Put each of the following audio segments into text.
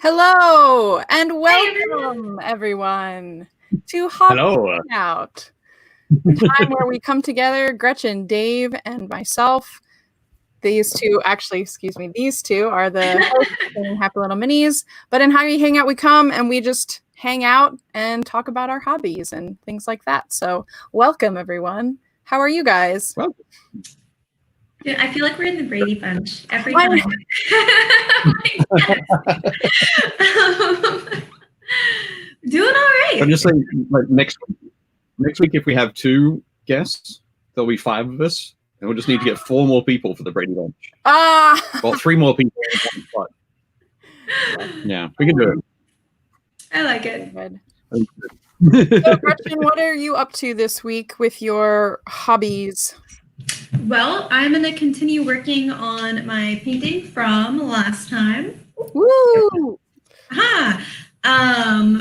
Hello and welcome everyone to Hangout, the time where we come together, Gretchen, Dave, and myself. These two are the hosts of Happy Little Minis. But in How You Hang Out, we come and we just hang out and talk about our hobbies and things like that. So welcome everyone. How are you guys? Well, dude, I feel like we're in the Brady Bunch every time. Doing all right. I'm just saying, like next week, if we have 2 guests, there'll be 5 of us, and we'll just need to get 4 more people for the Brady Bunch. Well, 3 more people. Yeah, we can do it. I like it. So, Gretchen, what are you up to this week with your hobbies? Well, I'm going to continue working on my painting from last time. Woo!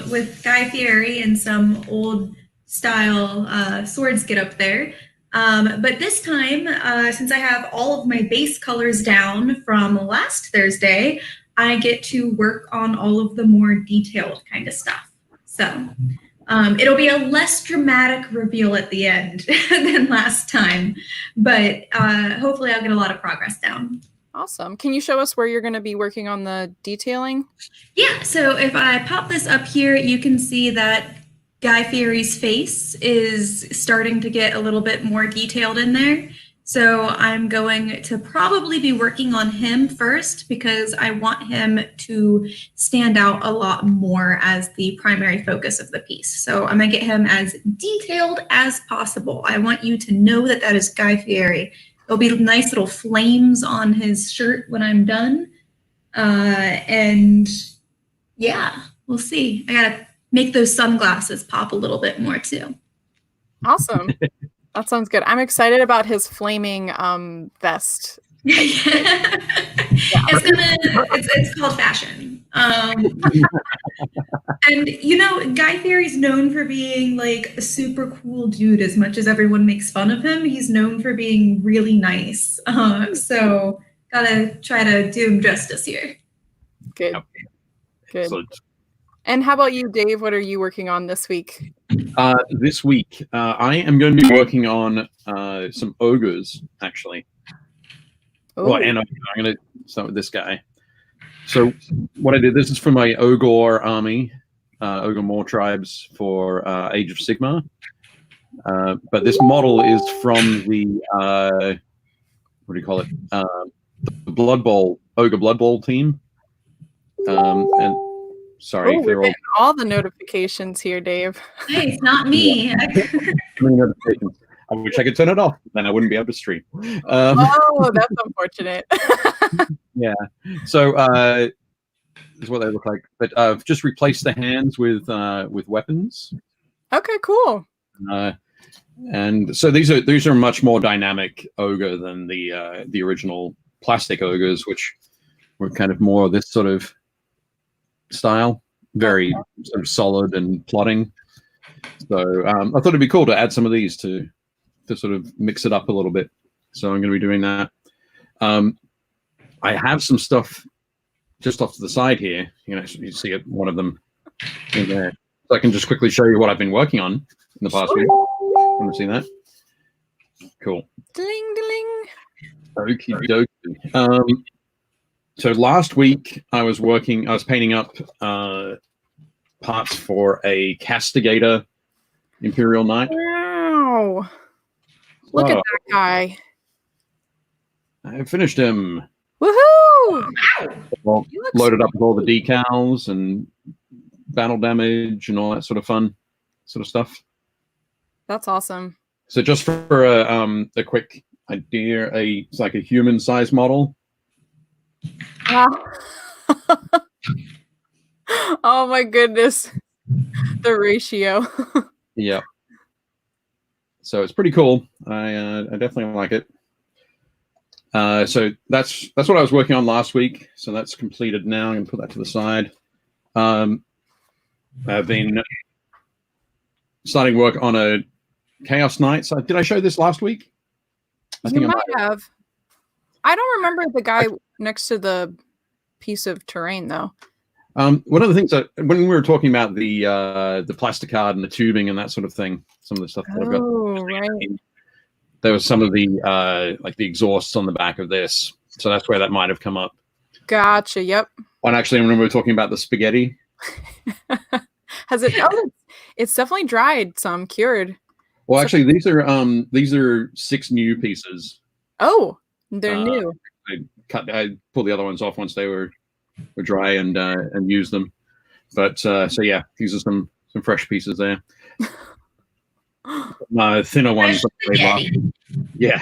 With Guy Fieri and some old style swords get up there. But this time, since I have all of my base colors down from last Thursday, I get to work on all of the more detailed kind of stuff. So it'll be a less dramatic reveal at the end than last time, but hopefully I'll get a lot of progress down. Awesome. Can you show us where you're going to be working on the detailing? Yeah, so if I pop this up here, you can see that Guy Fieri's face is starting to get a little bit more detailed in there. So I'm going to probably be working on him first because I want him to stand out a lot more as the primary focus of the piece. So I'm going to get him as detailed as possible. I want you to know that that is Guy Fieri. There'll be nice little flames on his shirt when I'm done. And yeah, we'll see. I got to make those sunglasses pop a little bit more too. Awesome. That sounds good. I'm excited about his flaming vest. It's called fashion. And you know, Guy Fieri's known for being like a super cool dude. As much as everyone makes fun of him, he's known for being really nice. So gotta try to do him justice here. Good. Yep. Good. Excellent. And how about you, Dave? What are you working on this week? This week, I am going to be working on some ogres, actually. Well, and I'm going to start with this guy. So what I did, this is for my ogre army, ogre more tribes for Age of Sigma. But this model is from the, what do you call it? The Blood Bowl, Ogre Blood Bowl team. And sorry, we're getting all the notifications here, Dave. Hey, it's not me. Yeah. I wish I could turn it off, then I wouldn't be able to stream. Oh, that's unfortunate. Yeah. So this is what they look like. But I've just replaced the hands with weapons. Okay, cool. And so these are much more dynamic ogre than the original plastic ogres, which were kind of more this sort of style, very sort of solid and plotting. So I thought it'd be cool to add some of these to sort of mix it up a little bit. So I'm going to be doing that. I have some stuff just off to the side here. You see it, one of them in there. So I can just quickly show you what I've been working on in the past week. Want to see that? Cool. Ding, ding. Okie dokie. So last week I was painting up parts for a Castigator Imperial Knight. Wow. Look at that guy. I finished him. Woohoo! Well, loaded up with all the decals and battle damage and all that sort of fun sort of stuff. That's awesome. So just for a quick idea, it's like a human size model. Oh my goodness, the ratio. Yeah. So it's pretty cool. I definitely like it. So that's what I was working on last week. So that's completed now. I'm gonna put that to the side. I've been starting work on a Chaos Knights. Did I show this last week? I think you might have. I don't remember the guy next to the piece of terrain though. One of the things that when we were talking about the plastic card and the tubing and that sort of thing, some of the stuff that I've got, right. there was some of the like the exhausts on the back of this, so that's where that might have come up. Gotcha. Yep. And actually, when we were talking about the spaghetti, has it? Oh, it's definitely dried. Some cured. Well, actually, these are 6 new pieces. Oh, they're new. I pulled the other ones off once they were dry and used them. But so yeah, these are some fresh pieces there. Thinner ones. Yeah.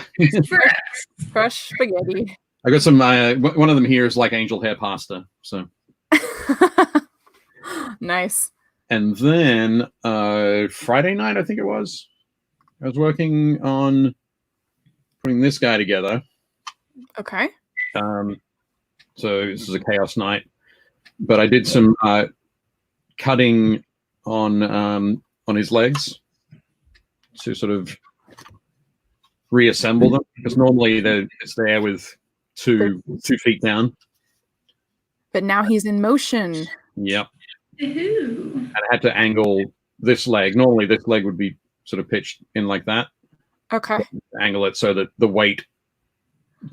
Fresh spaghetti. I got some. One of them here is like angel hair pasta. So nice. And then Friday night, I think it was, I was working on putting this guy together. Okay. So this is a chaos night, but I did some cutting on his legs to sort of reassemble them, because normally it's there with two feet down. But now he's in motion. Yep. Ooh. And I had to angle this leg. Normally this leg would be sort of pitched in like that. Okay. Angle it so that the weight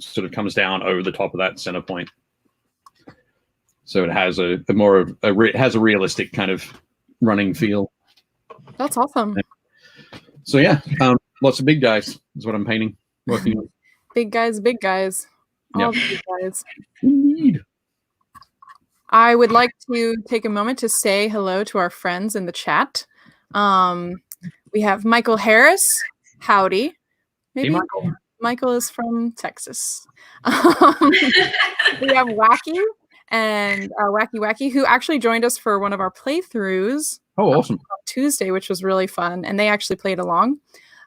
sort of comes down over the top of that center point. So it has it has a realistic kind of running feel. That's awesome. So yeah, lots of big guys is what I'm painting, working on. Big guys. All Yep. big guys. Indeed. I would like to take a moment to say hello to our friends in the chat. We have Michael Harris. Howdy. Maybe Hey, Michael. Michael is from Texas. We have Wacky and Wacky, who actually joined us for one of our playthroughs. Oh, awesome. On Tuesday, which was really fun. And they actually played along.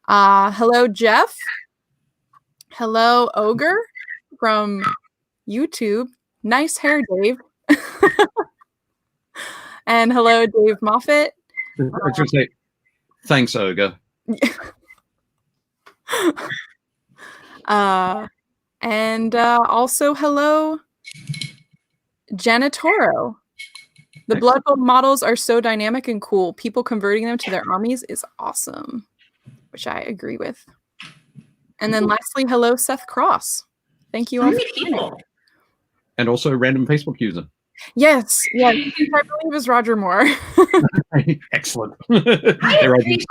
Hello, Jeff. Hello, Ogre from YouTube. Nice hair, Dave. And hello, Dave Moffat. I should say, thanks, Ogre. And also hello, Janitoro. The Blood Bowl models are so dynamic and cool. People converting them to their armies is awesome, which I agree with. And then lastly, hello, Seth Cross. Thank you all for joining. And also a random Facebook user. Yes, I believe it was Roger Moore. Excellent. I appreciate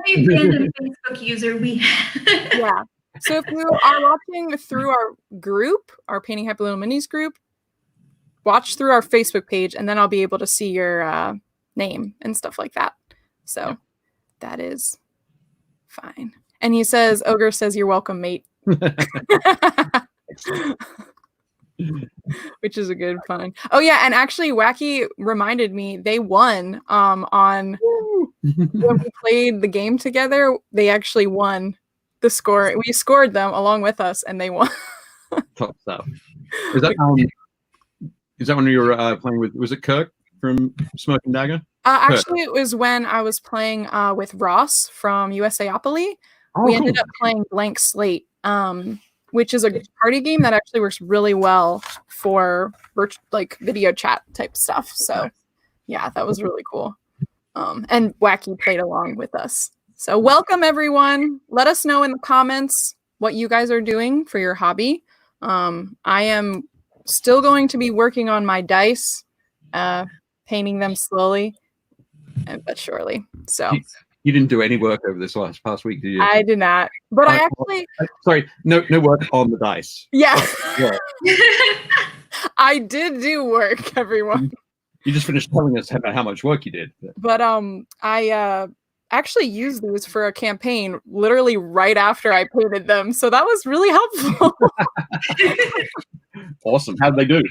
every random Facebook user we have. Yeah. So if you are watching through our group, our Painting Happy Little Minis group, watch through our Facebook page, and then I'll be able to see your name and stuff like that. So that is fine. And he says, Ogre says, you're welcome, mate. Which is a good fun. Oh yeah, and actually Wacky reminded me they won on when we played the game together. They actually won the score. We scored them along with us, and they won. Top stuff. Is that when you were playing with? Was it Kirk from Smoke and Dagger? Actually, it was when I was playing with Ross from USAopoly. We ended up playing Blank Slate, which is a party game that actually works really well for video chat type stuff. So yeah, that was really cool. And Wacky played along with us. So welcome everyone. Let us know in the comments what you guys are doing for your hobby. I am still going to be working on my dice, painting them slowly but surely. So you didn't do any work over this past week, did you? I did not, but I actually. Sorry, no work on the dice. Yeah. I did do work, everyone. You just finished telling us about how much work you did. But I actually used these for a campaign literally right after I painted them, so that was really helpful. Awesome. How'd they do?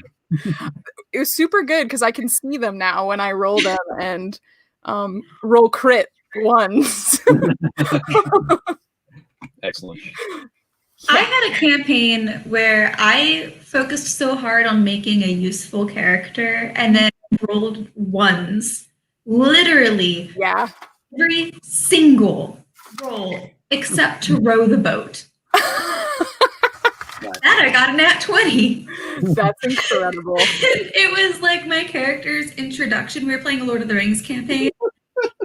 It was super good because I can see them now when I roll them and roll crit ones. Excellent. I had a campaign where I focused so hard on making a useful character and then rolled ones. Literally. Yeah. Every single roll except to row the boat. That I got a nat 20. That's incredible. It was like my my character's introduction. We were playing a Lord of the Rings campaign,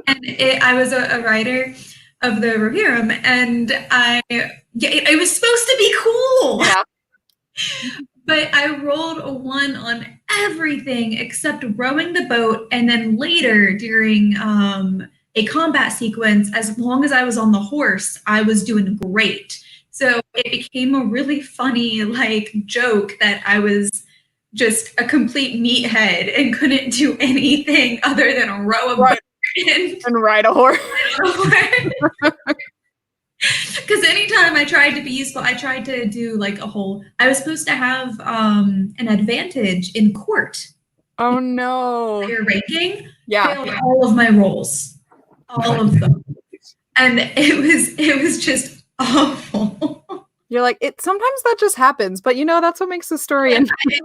and I was a writer of the Rohirrim, and it was supposed to be cool. Yeah. But I rolled a 1 on everything except rowing the boat, and then later during a combat sequence, as long as I was on the horse, I was doing great. So it became a really funny joke that I was just a complete meathead and couldn't do anything other than row a boat and ride a horse. Because anytime I tried to be useful, I tried to do I was supposed to have an advantage in court. Oh no. Your ranking. Yeah. Failed all of my rolls. All of them. And it was just awful. You're like, sometimes that just happens, but that's what makes the story interesting.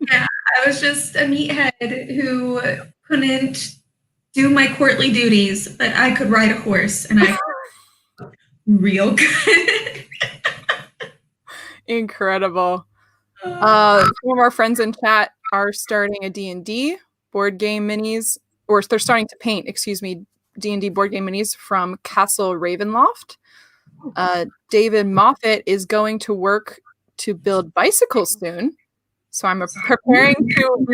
Yeah, I was just a meathead who couldn't do my courtly duties, but I could ride a horse, and I real good. Incredible. Some of our friends in chat are starting a D&D board game minis, or they're starting to paint, D&D board game minis from Castle Ravenloft. David Moffat is going to work to build bicycles soon, so I'm preparing to.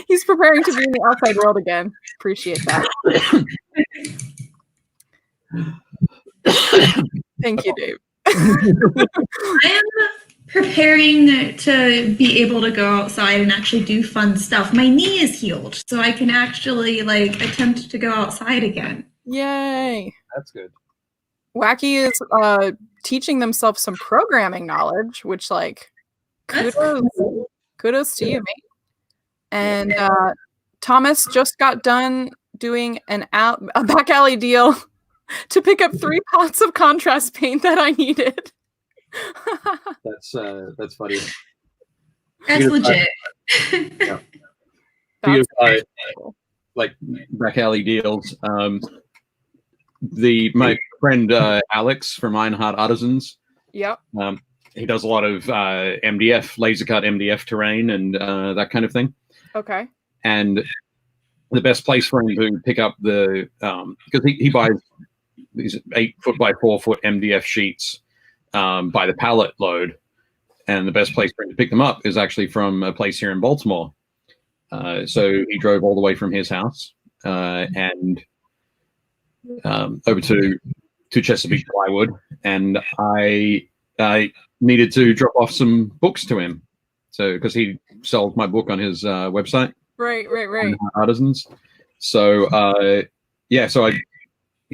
He's preparing to be in the outside world again. Appreciate that. Thank you, Dave. I am preparing to be able to go outside and actually do fun stuff. My knee is healed, so I can actually attempt to go outside again. Yay! That's good. Wacky is teaching themselves some programming knowledge, which kudos to you, mate. And Thomas just got done doing a back alley deal to pick up 3 pots of contrast paint that I needed. That's funny. That's legit. Yeah. Back alley deals. My friend Alex from Ironheart Artisans. Yep. He does a lot of MDF, laser cut MDF terrain, and that kind of thing. Okay. And the best place for him to pick up because he buys these 8-foot by 4-foot MDF sheets by the pallet load, and the best place for him to pick them up is actually from a place here in Baltimore. So he drove all the way from his house and over to Chesapeake Plywood, and I needed to drop off some books to him. So because he sells my book on his website, right, Artisans. So he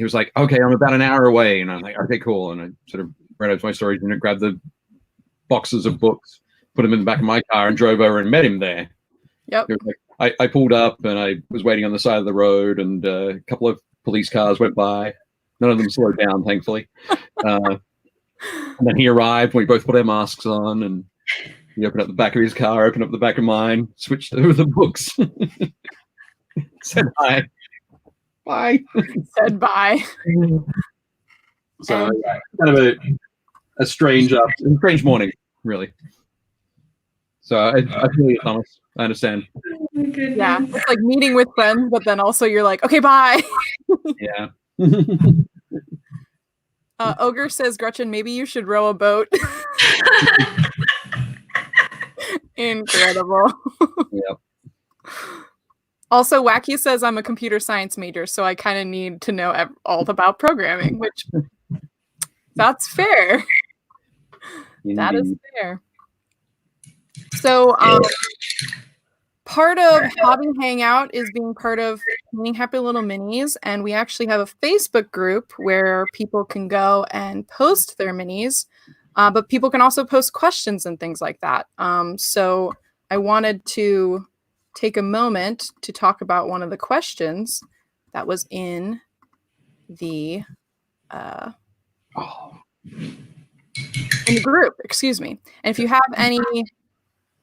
was like, okay, I'm about an hour away, and I'm like, okay, cool. And I sort of ran out to my storage unit, grabbed the boxes of books, put them in the back of my car, and drove over and met him there. Yep. I pulled up, and I was waiting on the side of the road, and a couple of police cars went by. None of them slowed down, thankfully. And then he arrived. We both put our masks on, and he opened up the back of his car, opened up the back of mine, switched over the books, said hi, bye. Said bye. So kind of a strange morning, really. So I feel you, Thomas. I understand. Oh my goodness. Yeah, it's like meeting with friends, but then also you're like, okay, bye. Yeah. Ogre says, Gretchen, maybe you should row a boat. Incredible. Yep. Also, Wacky says I'm a computer science major, so I kind of need to know all about programming, which that's fair. Indeed. That is fair. So part of Hobby Hangout is being part of Painting Happy Little Minis, and we actually have a Facebook group where people can go and post their minis, but people can also post questions and things like that. So I wanted to take a moment to talk about one of the questions that was in the group, excuse me. And if you have any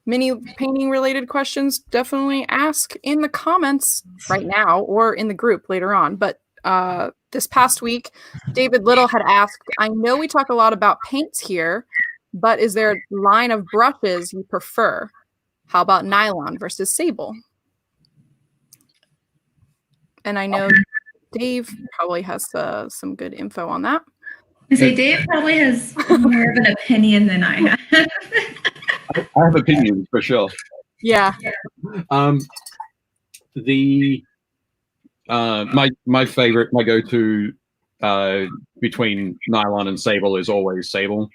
mini painting related questions, definitely ask in the comments right now or in the group later on. But this past week, David Little had asked, I know we talk a lot about paints here, but is there a line of brushes you prefer? How about nylon versus sable? And I know Dave probably has some good info on that. I say Dave probably has more of an opinion than I have. I have opinions for sure. Yeah. My favorite, my go-to between Nylon and Sable is always Sable.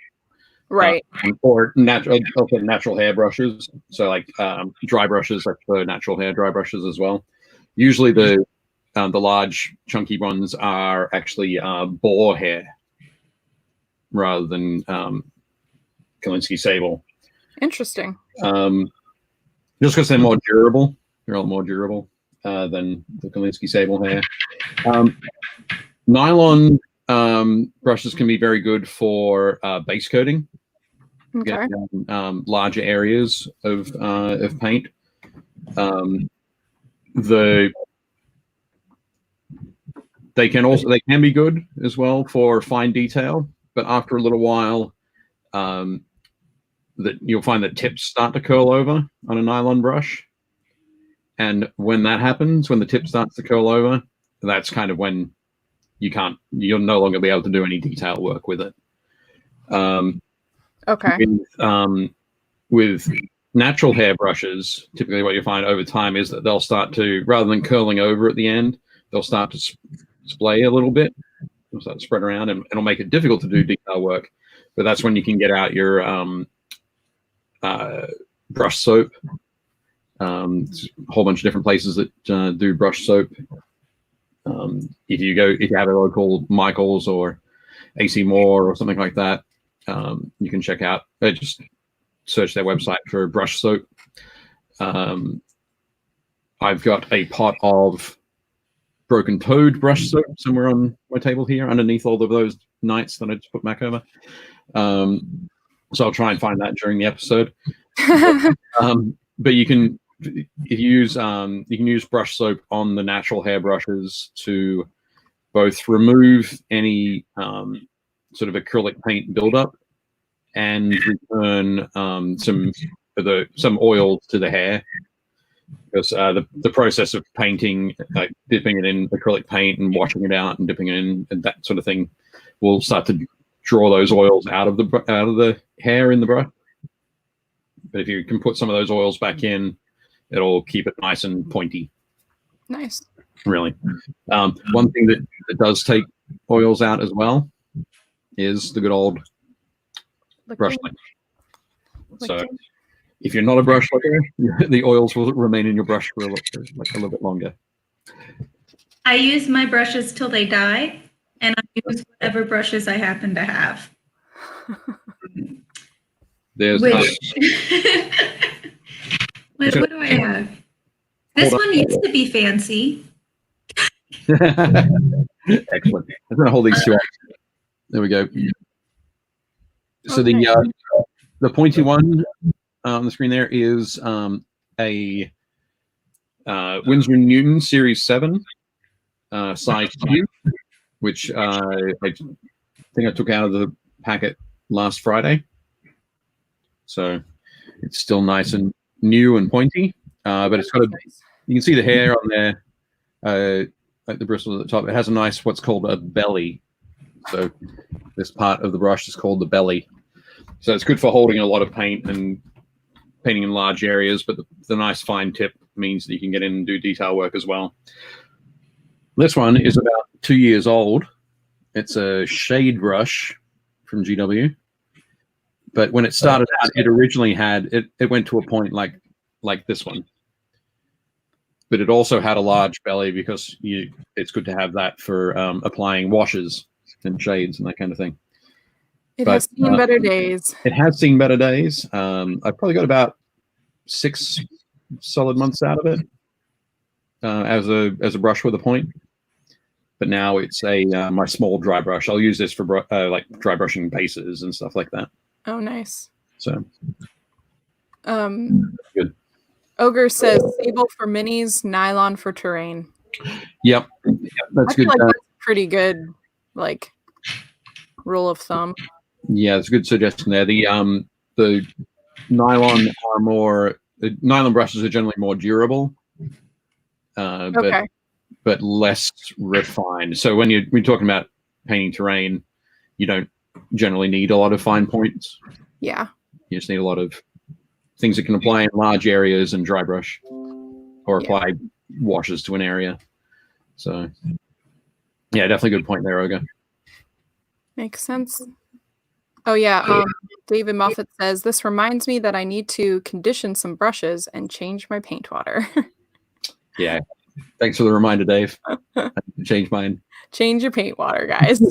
Right. Or natural hair brushes. So like dry brushes, like the natural hair dry brushes as well. Usually the large chunky ones are actually boar hair rather than Kolinsky Sable. Interesting. Just because they're more durable. They're a lot more durable than the Kolinsky Sable hair. Nylon brushes can be very good for base coating. Okay. Get larger areas of paint. They can be good as well for fine detail, but after a little while, that you'll find that tips start to curl over on a nylon brush, and when that happens, when the tip starts to curl over, that's kind of when you'll no longer be able to do any detail work with it. Okay. With natural hair brushes, typically what you find over time is that they'll start to, rather than curling over at the end, they'll start to splay a little bit. They'll start to spread around, and it'll make it difficult to do detail work. But that's when you can get out your brush soap. There's a whole bunch of different places that do brush soap. If you have a local Michaels or AC Moore or something like that, you can check out. Just search their website for brush soap. I've got a pot of Broken Toad brush soap somewhere on my table here, underneath all of those knights that I just put back over. So I'll try and find that during the episode. But you can use brush soap on the natural hair brushes to both remove any sort of acrylic paint buildup and return some oil to the hair, because the process of painting, like dipping it in acrylic paint and washing it out and dipping it in and that sort of thing, will start to draw those oils out of the hair in the brush. But if you can put some of those oils back in, it'll keep it nice and pointy. Nice. Really. One thing that does take oils out as well is the good old brush lick. So if you're not a brush licker, the oils will remain in your brush for a little bit longer. I use my brushes till they die, and I use whatever brushes I happen to have. There's what do I have? This one used to be fancy. Excellent. I'm going to hold these two up. There we go. So okay. the pointy one on the screen there is a Winsor & Newton Series 7 size Q, which I think I took out of the packet last Friday. So it's still nice and new and pointy, but it's got you can see the hair on there, like the bristles at the top. It has a nice, what's called a belly. So this part of the brush is called the belly. So it's good for holding a lot of paint and painting in large areas, but the nice fine tip means that you can get in and do detail work as well. This one is about 2 years old. It's a shade brush from GW. But when it started out, it originally had, it went to a point like this one. But it also had a large belly because it's good to have that for applying washes and shades and that kind of thing. It has seen better days. It has seen better days. I've probably got about 6 solid months out of it as a brush with a point. But now it's my small dry brush. I'll use this for like dry brushing bases and stuff like that. Oh, nice. So, good. Ogre says Sable for minis, Nylon for terrain. Yep, that's good. Like that's pretty good, like rule of thumb. Yeah, it's a good suggestion there. The nylon nylon brushes are generally more durable. Okay. but less refined. So when you're talking about painting terrain, you don't generally need a lot of fine points. Yeah. You just need a lot of things that can apply in large areas and dry brush or apply washes to an area. So yeah, definitely good point there, Agha. Makes sense. Oh yeah, David Moffat says, this reminds me that I need to condition some brushes and change my paint water. Yeah. Thanks for the reminder, Dave. I changed mine. Change your paint water, guys.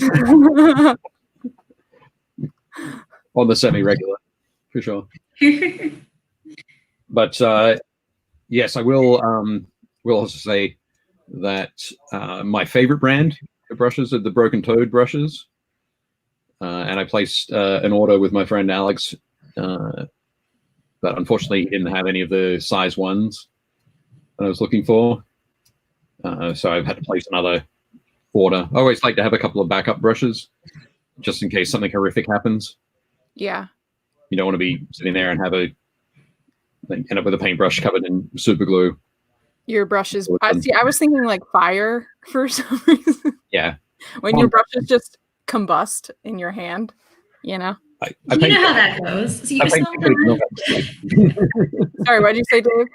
On the semi-regular, for sure. But yes, I will also say that my favorite brand of brushes are the Broken Toad brushes. And I placed an order with my friend Alex, but unfortunately he didn't have any of the size ones that I was looking for. So I've had to place another order. I always like to have a couple of backup brushes just in case something horrific happens. Yeah. You don't want to be sitting there and end up with a paintbrush covered in super glue. Your brushes. I was thinking like fire for some reason. Yeah. When your brushes just combust in your hand, you know. I you know how that goes. So you Sorry, what did you say, Dave?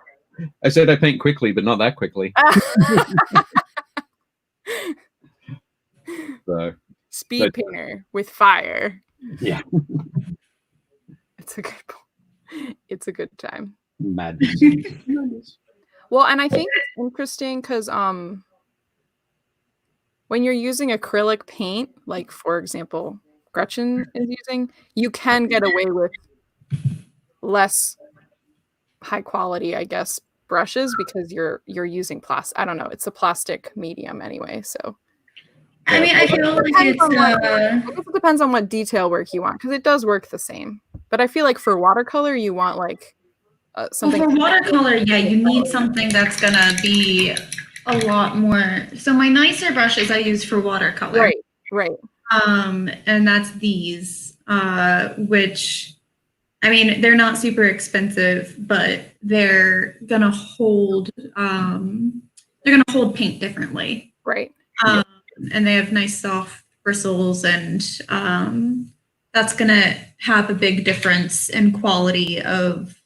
I said I paint quickly, but not that quickly. So, Speed painter with fire. Yeah. It's a good time. Madness. Well, and I think it's interesting because when you're using acrylic paint, like for example, Gretchen is using, you can get away with less high quality, I guess, brushes because you're using plastic. I don't know. It's a plastic medium anyway, so. I mean, I feel like I guess it depends on what detail work you want because it does work the same. But I feel like for watercolor, you want like something. Well, for watercolor, yeah, you need something that's gonna be a lot more. So my nicer brushes I use for watercolor. Right. And that's these, which, I mean, they're not super expensive, but they're gonna hold. They're gonna hold paint differently. Right. And they have nice soft bristles, and that's gonna have a big difference in quality of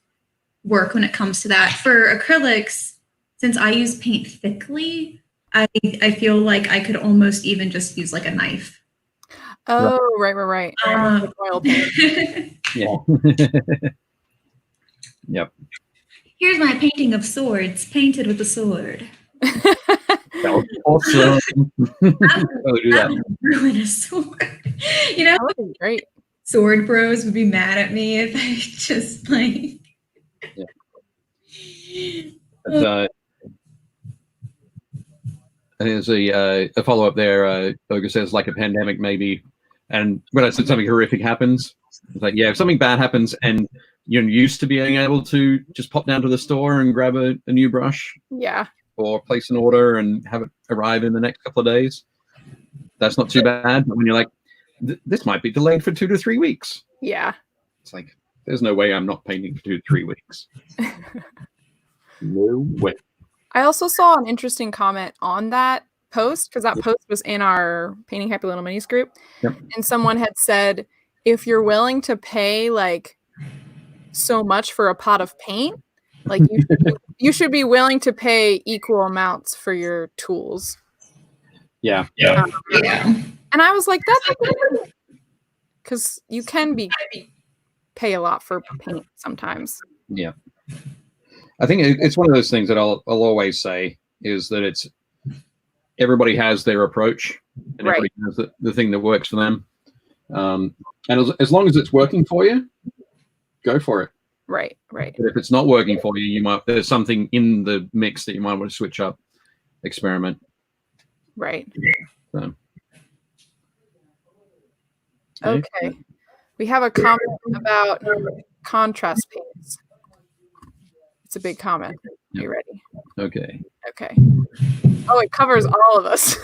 work when it comes to that. For acrylics, since I use paint thickly, I feel like I could almost even just use like a knife. Oh, right. Oil paint. Yeah. Yep. Here's my painting of swords, painted with a sword. That was awesome. That would ruin a sword. You know, that would be great. Sword bros would be mad at me if I just like. Yeah. But, I think there's a follow-up there. Agha says, like a pandemic, maybe. And when I said something horrific happens, it's like, yeah, if something bad happens and you're used to being able to just pop down to the store and grab a new brush. Yeah. Or place an order and have it arrive in the next couple of days, that's not too bad. But when you're like, this might be delayed for 2 to 3 weeks. Yeah. It's like, there's no way I'm not painting for 2 to 3 weeks. No way. I also saw an interesting comment on that post because that post was in our Painting Happy Little Minis group. Yep. And someone had said, if you're willing to pay like so much for a pot of paint, like you should be willing to pay equal amounts for your tools. Yeah. And I was like, that's because you can pay a lot for paint sometimes. Yeah. I think it's one of those things that I'll always say is that it's everybody has their approach and everybody has the thing that works for them. And as long as it's working for you, go for it. Right. But if it's not working for you, there's something in the mix that you might want to switch up, experiment. Right. So. Okay. We have a comment about contrast paints. It's a big comment. Are you ready? Okay. Oh, it covers all of us.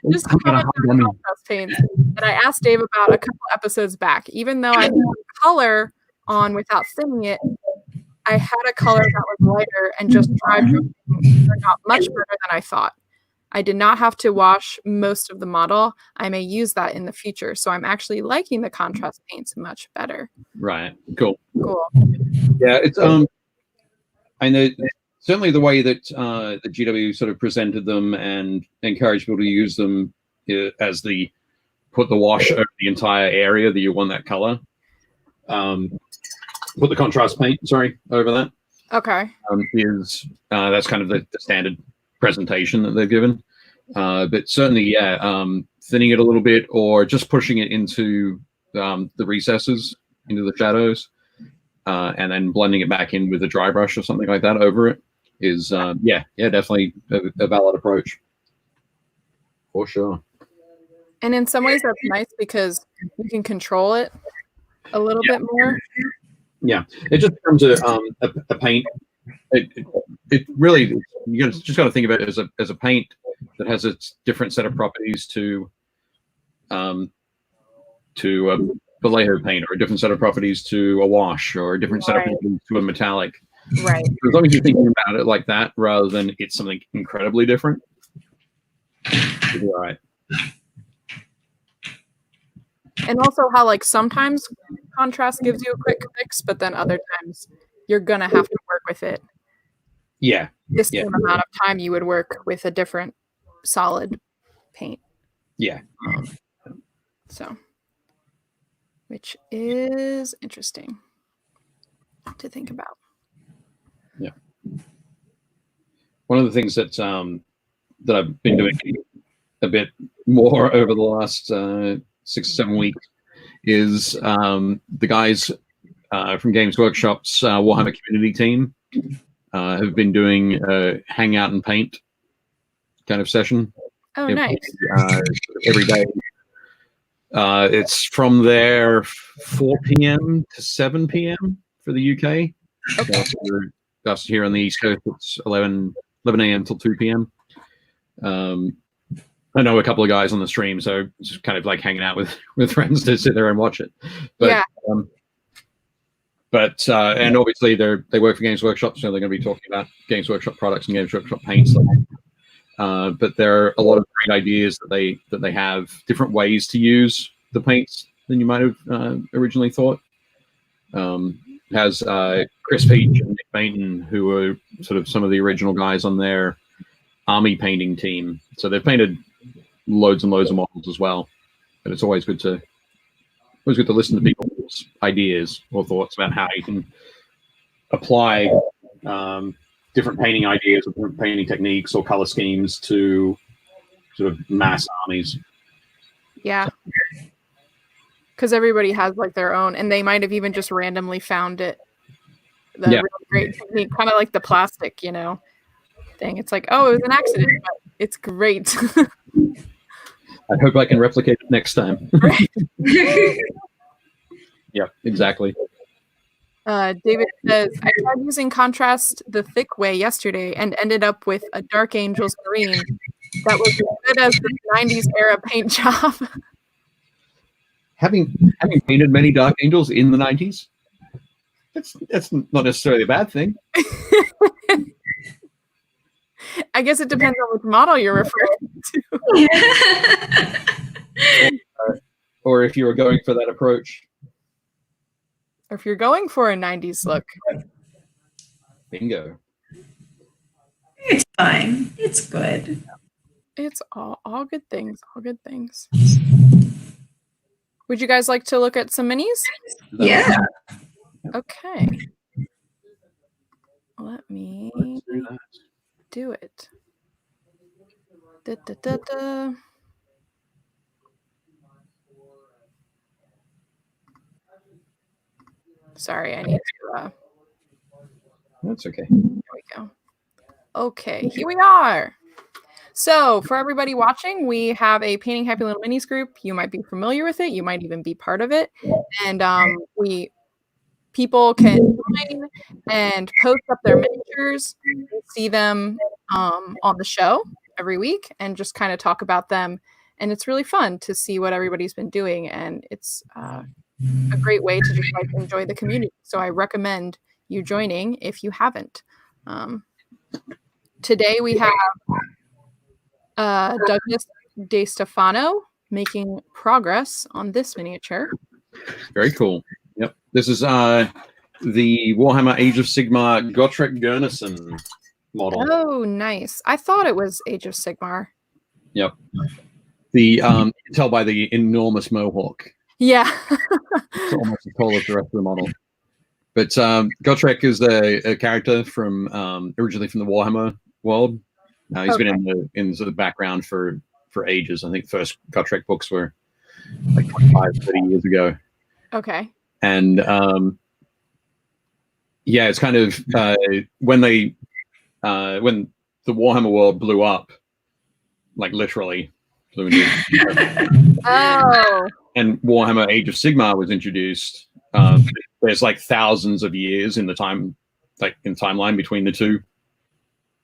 Just comment on contrast paints. And I asked Dave about a couple episodes back. Even though I had color on without thinning it, I had a color that was lighter and just tried turned out much better than I thought. I did not have to wash most of the model. I may use that in the future. So I'm actually liking the contrast paints much better. Right. Cool. Cool. Yeah, it's I know certainly the way that the GW sort of presented them and encouraged people to use them as the put the wash over the entire area that you want that color. Put the contrast paint, over that. Okay. Is that's kind of the standard presentation that they've given. But certainly, yeah, thinning it a little bit or just pushing it into the recesses, into the shadows, and then blending it back in with a dry brush or something like that over it is, yeah, definitely a valid approach. For sure. And in some ways that's nice because you can control it a little bit more. Yeah, it just becomes a paint. It really, you just got to think about it as a paint that has its different set of properties to Vallejo paint, or a different set of properties to a wash, or a different set of properties to a metallic. Right. As long as you're thinking about it like that, rather than it's something incredibly different, you'll be all right. And also how like sometimes contrast gives you a quick fix, but then other times you're gonna have to work with it. Yeah. The same amount of time you would work with a different solid paint. Yeah. So, which is interesting to think about. Yeah. One of the things that that I've been doing a bit more over the last 6 or 7 weeks is the guys from Games Workshop's Warhammer community team have been doing a Hangout and Paint kind of session. Oh, nice. Every day. It's from there 4 p.m. to 7 p.m. for the UK. Okay. Us here on the East Coast, it's 11 a.m. till 2 p.m. I know a couple of guys on the stream, so it's kind of like hanging out with friends to sit there and watch it. But, yeah. And obviously they work for Games Workshop, so they're going to be talking about Games Workshop products and Games Workshop paints. But there are a lot of great ideas that they have, different ways to use the paints than you might have originally thought. Has Chris Peach and Nick Bainton, who were sort of some of the original guys on their army painting team. So they've painted loads and loads of models as well. But it's always good to listen to people's ideas or thoughts about how you can apply different painting ideas or different painting techniques or color schemes to sort of mass armies. Yeah. Because everybody has like their own, and they might have even just randomly found it. The really great technique, kind of like the plastic, thing. It's like, oh, it was an accident, but it's great. I hope I can replicate it next time. Right. Yeah, exactly. David says, I tried using contrast the thick way yesterday and ended up with a Dark Angels green that was as good as the 90s era paint job. Having painted many Dark Angels in the 90s, that's not necessarily a bad thing. I guess it depends on which model you're referring to. Or if you were going for that approach. Or if you're going for a 90s look. Bingo. It's fine. It's good. It's all good things. All good things. Would you guys like to look at some minis? Yeah. Okay. Let me do it. Da, da, da, da. Sorry, I need to. That's okay. There we go. Okay, here we are. So for everybody watching, we have a Painting Happy Little Minis group. You might be familiar with it. You might even be part of it. And people can join and post up their miniatures. You see them on the show every week and just kind of talk about them. And it's really fun to see what everybody's been doing. And it's a great way to just like enjoy the community. So I recommend you joining if you haven't. today we have Douglas De Stefano making progress on this miniature. Very cool. Yep. This is the Warhammer Age of Sigma Gotrek Gurnison model. Oh, nice. I thought it was Age of Sigmar. Yep. The you can tell by the enormous mohawk. Yeah. It's almost as tall as the rest of the model. But Gotrek is a character from originally from the Warhammer world. He's been in the background for ages. I think the first Gotrek books were like 25, 30 years ago. Okay. And yeah, it's kind of when the Warhammer world blew up, like literally. Oh. And Warhammer Age of Sigmar was introduced. There's like thousands of years in the timeline between the two.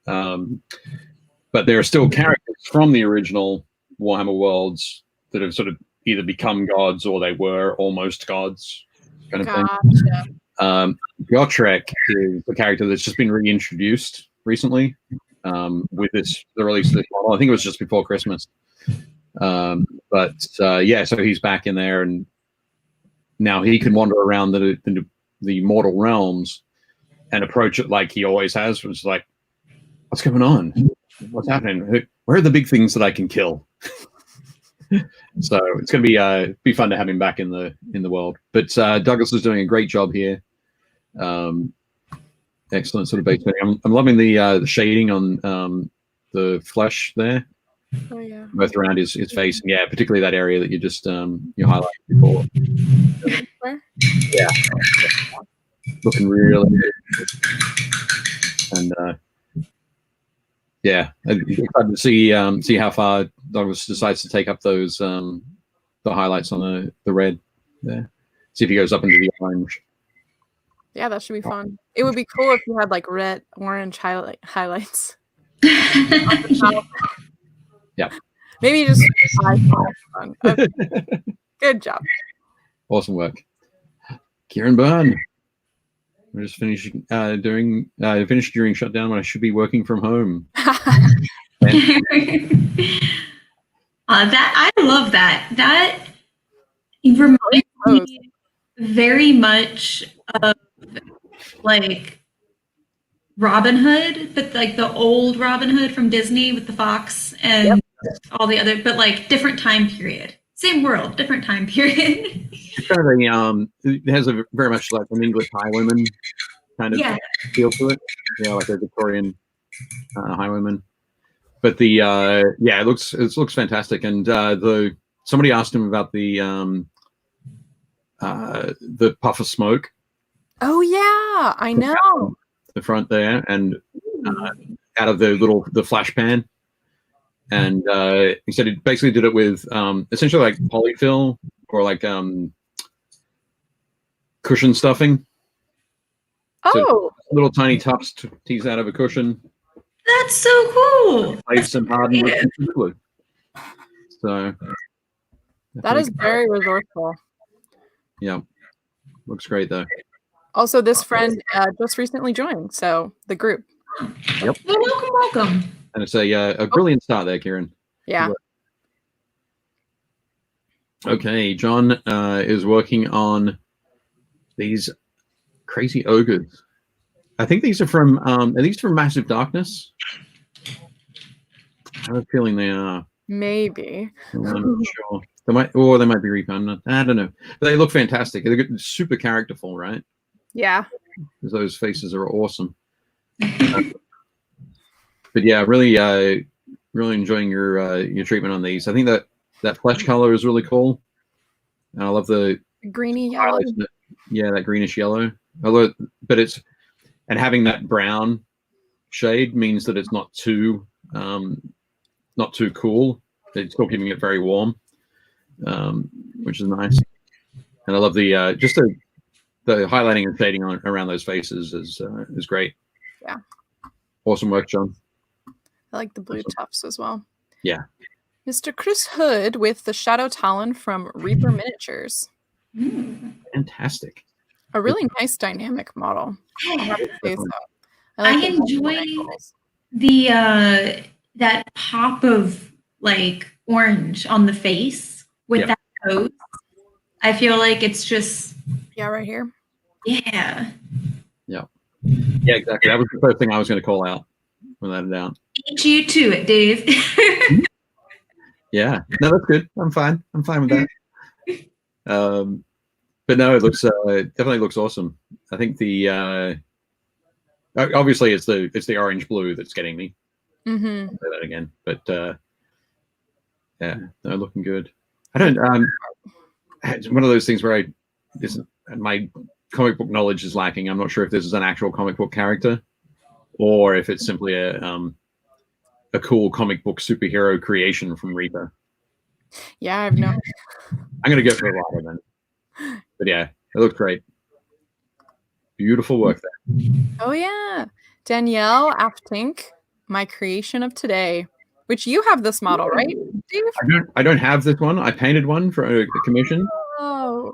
But there are still characters from the original Warhammer worlds that have sort of either become gods or they were almost gods, kind of thing. Gotrek is a character that's just been reintroduced recently with the release of this model. I think it was just before Christmas. But yeah, so he's back in there, and now he can wander around the mortal realms and approach it like he always has, which is like, what's going on? What's happening? Where are the big things that I can kill? So it's going to be fun to have him back in the world. But Douglas is doing a great job here. Excellent sort of base painting. I'm loving the shading on the flesh there. Oh yeah. Both around his face, and yeah, particularly that area that you just you highlighted before. Where? Yeah, looking really good. And yeah, excited to see how far Douglas decides to take up those the highlights on the red there. See if he goes up into the orange. Yeah, that should be fun. It would be cool if you had like red, orange highlights. Yeah. Maybe just fun. Okay. Good job. Awesome work. Kieran Byrne. We're just finishing finished during shutdown when I should be working from home. I love that. That reminds me very much of like Robin Hood, but like the old Robin Hood from Disney with the fox and all the other, but like different time period. Same world, different time period. It's kind of it has a very much like an English highwayman kind of feel to it. Yeah, like a Victorian highwayman. But it looks fantastic. And somebody asked him about the puff of smoke. Oh yeah, I know. The front there, and out of the flash pan. And he said he basically did it with essentially like polyfill or like cushion stuffing. Oh, so little tiny tufts to tease out of a cushion. That's so cool. Place some hardened with glue. So that is very resourceful. Yeah, looks great though. Also, this friend just recently joined, so the group. Yep. Well, welcome. And it's a brilliant start there, Kieran. Yeah. Okay, John is working on these crazy ogres. I think these are from Massive Darkness? I have a feeling they are. Maybe. I'm not sure. They might be refound. I don't know. But they look fantastic. They're super characterful, right? Yeah. Because those faces are awesome. But yeah, really enjoying your treatment on these. I think that flesh color is really cool. And I love the greeny yellow. Yeah, that greenish yellow. But having that brown shade means that it's not too cool. It's still keeping it very warm, which is nice. And I love the highlighting and shading around those faces is great. Yeah. Awesome work, John. I like the blue tufts as well. Yeah. Mr. Chris Hood with the Shadow Talon from Reaper Miniatures. Fantastic. A really nice dynamic model. I have to say so. I enjoy that pop of like orange on the face with that pose. I feel like it's just right here. Yeah. Yeah, exactly. That was the first thing I was going to call out when I had it down. Beat you to it, Dave. Yeah, no, that's good. I'm fine with that. But no, it looks definitely looks awesome. I think the obviously it's the orange blue that's getting me. Mm-hmm. I'll say that again, but yeah, no, looking good. I don't. It's one of those things where my comic book knowledge is lacking. I'm not sure if this is an actual comic book character or if it's simply a cool comic book superhero creation from Reaper. Yeah, I've no. I'm gonna go for the latter then. But yeah, it looks great. Beautiful work there. Oh yeah, Danielle Aftink, my creation of today. Which you have this model, right, Dave? I don't have this one. I painted one for a commission. Oh.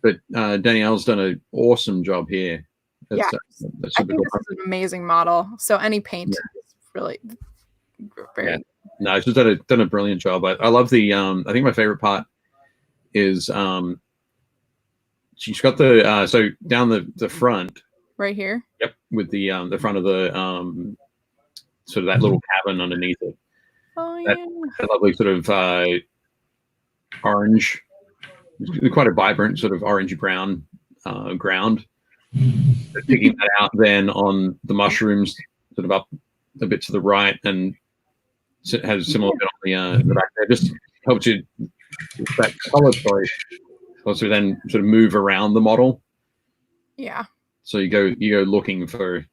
But Danielle's done an awesome job here. That's, I think this is an amazing model. So any paint is really very. Yeah. No, she's done a brilliant job. I love the. I think my favorite part is she's got the so down the front. Right here. Yep, with the front of the sort of that little cabin underneath it. Oh yeah. That lovely sort of orange. Quite a vibrant sort of orangey brown ground. Picking that out then on the mushrooms, sort of up a bit to the right, and it has a similar bit on the back there. Just helps you that color choice. Also, then sort of move around the model. Yeah. So you go looking for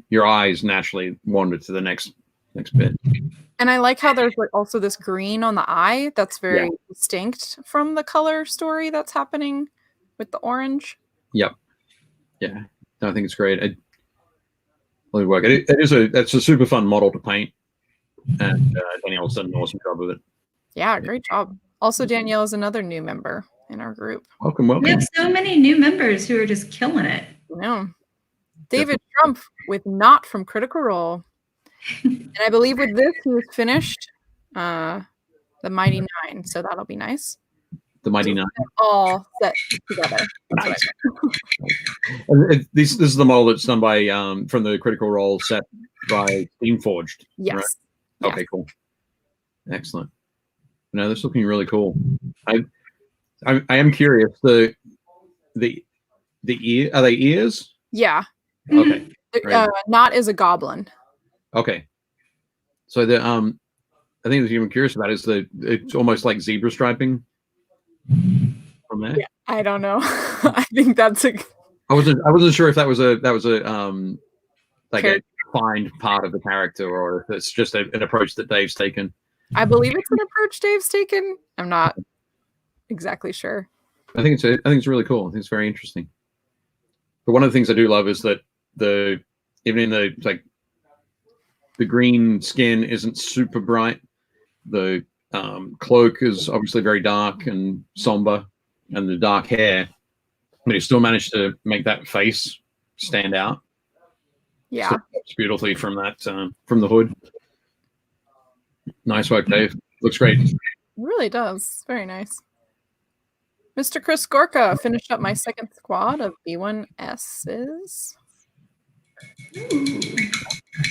your eyes naturally wander to the next bit. And I like how there's like also this green on the eye that's very distinct from the color story that's happening with the orange. Yep. Yeah. No, I think it's great. It really work. It's a super fun model to paint, and Danielle's done an awesome job with it. Yeah, great job. Also, Danielle is another new member in our group. Welcome. We have so many new members who are just killing it. No. David Trump with Not from Critical Role. And I believe with this he was finished the Mighty Nine, so that'll be nice. The Mighty Nine. All set together. Nice. This is the model that's done by from the Critical Role set by Steamforged. Yes. Right? Okay, cool. Excellent. No, this is looking really cool. I am curious. The ear, are they ears? Yeah. Okay. Not is a goblin. Okay. So the I think what I'm curious about is it's almost like zebra striping from there. Yeah, I don't know. I think that's a. I wasn't sure if that was a like a defined part of the character or if it's just an approach that Dave's taken. I believe it's an approach Dave's taken. I'm not exactly sure. I think it's really cool. I think it's very interesting. But one of the things I do love is that even in the green skin isn't super bright. The cloak is obviously very dark and somber, and the dark hair, but he still managed to make that face stand out. Yeah, so it's beautifully from that from the hood. Nice work, Dave. Looks great. It really does. Very nice. Mr. Chris Gorka finished up my second squad of B1S's.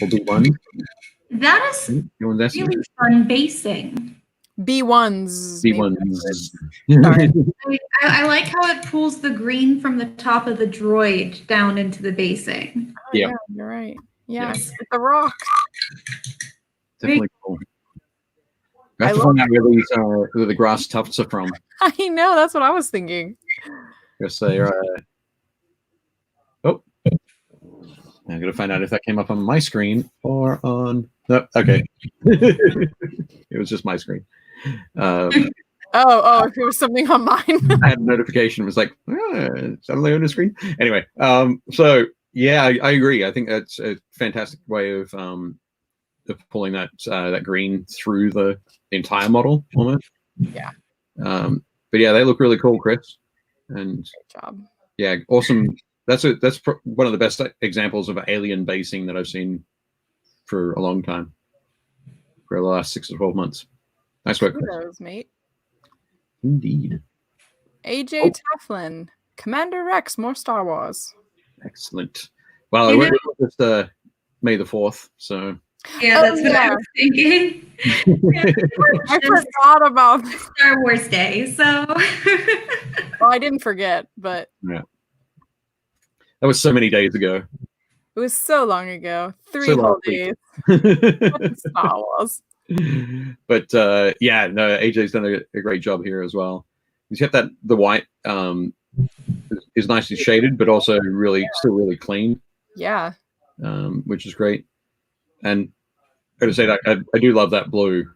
Will be one. That is really fun basing. B1s. I like how it pulls the green from the top of the droid down into the basing. Oh, yeah, you're right. Yes, with the rock. Definitely cool. I have to find out where the grass tufts are from. I know, that's what I was thinking. Just say, I'm gonna find out if that came up on my screen or on. No, okay. It was just my screen. If it was something on mine. I had a notification. It was like, suddenly on the screen. Anyway, so yeah, I agree. I think that's a fantastic way of pulling that green through the entire model almost. Yeah. But yeah, they look really cool, Chris. And great job. Yeah, awesome. That's one of the best examples of alien basing that I've seen for a long time, for the last 6 to 12 months. Nice work. Kudos, mate. Indeed. AJ Teflin, Commander Rex, more Star Wars. Excellent. Well, it was just May the 4th, so. Yeah, that's what I was thinking. I forgot about Star Wars Day, so. Well, I didn't forget, but. Yeah. That was so many days ago. It was so long ago. 3 whole days. Star Wars. But yeah, no, AJ's done a great job here as well. You have that the white is nicely shaded, but also still really clean. Yeah. Which is great. And I gotta say that I do love that blue.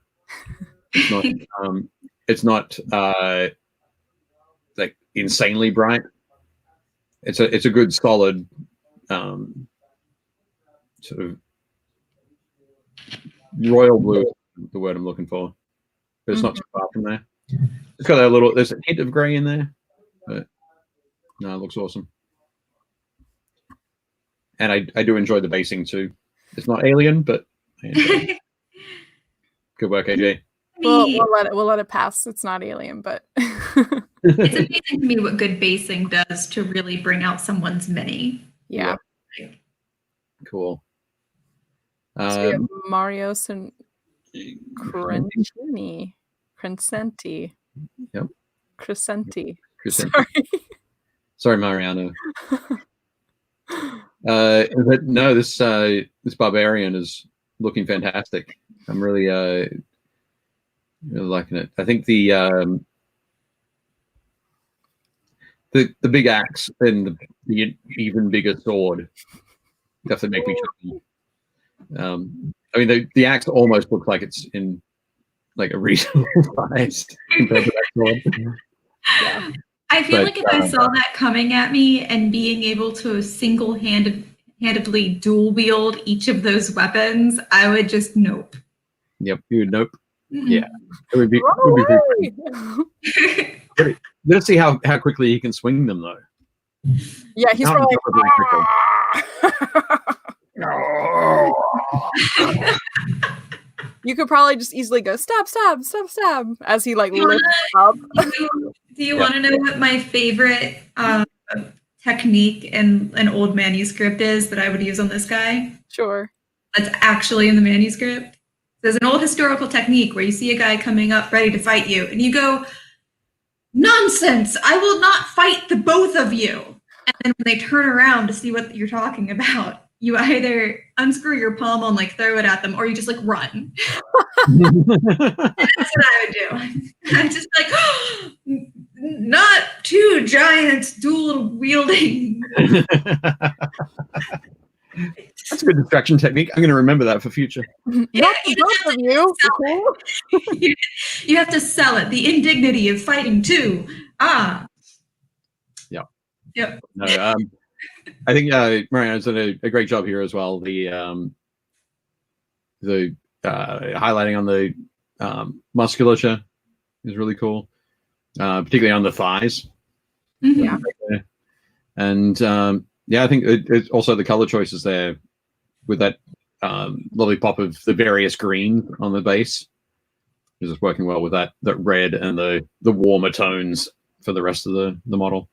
It's not like insanely bright. It's a good solid sort of royal blue, the word I'm looking for. But it's not too far from there. It's got there's a hint of gray in there, but no, it looks awesome. And I do enjoy the basing too. It's not alien, but I enjoy it. Good work, AJ. We'll let it pass. It's not alien, but it's amazing to me what good basing does to really bring out someone's mini. Yeah. Cool. So we have Mario Crescenti. Yep. Crescenti. Sorry, Mariana. No, this barbarian is looking fantastic. I'm really liking it. I think the big axe and the even bigger sword definitely make me chuckle. I mean, the axe almost looks like it's in like a reasonable size compared to that sword. Yeah. I feel like if I saw that coming at me and being able to single-handedly dual wield each of those weapons, I would just nope. Yep, you would nope. Mm-hmm. Yeah, it would be pretty. Let's see how quickly he can swing them, though. Yeah, he's probably You could probably just easily go stab as he like lifts up. Do you want to know what my favorite technique in an old manuscript is that I would use on this guy? Sure. That's actually in the manuscript. There's an old historical technique where you see a guy coming up ready to fight you, and you go, "Nonsense! I will not fight the both of you." And then when they turn around to see what you're talking about, you either unscrew your pommel and like throw it at them, or you just like run. And that's what I would do. I'm just like, oh, not two giants dual wielding. That's a good distraction technique. I'm going to remember that for future. Yeah, you have to sell it. The indignity of fighting two. Ah. Yeah. Yep. No, I think Mariana's done a great job here as well. The highlighting on the musculature is really cool, particularly on the thighs. Mm-hmm. Yeah. And I think it's also the color choices there with that lollipop of the various greens on the base is just working well with that red and the warmer tones for the rest of the model.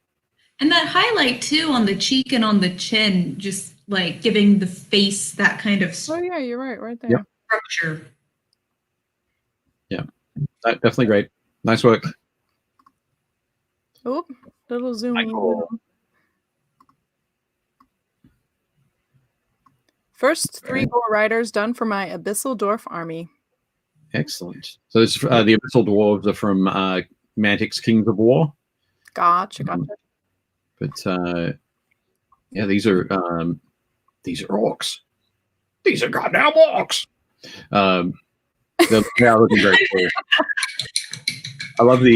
And that highlight too on the cheek and on the chin, just like giving the face that kind of right there. Yep. Structure. Yeah, definitely great. Nice work. Oh, little zoom in. First 3 gore riders done for my Abyssal Dwarf army. Excellent. So this, the Abyssal Dwarves are from Mantic's Kings of War. Gotcha. But yeah, these are orcs. These are goddamn orcs. They're looking very cool. I love the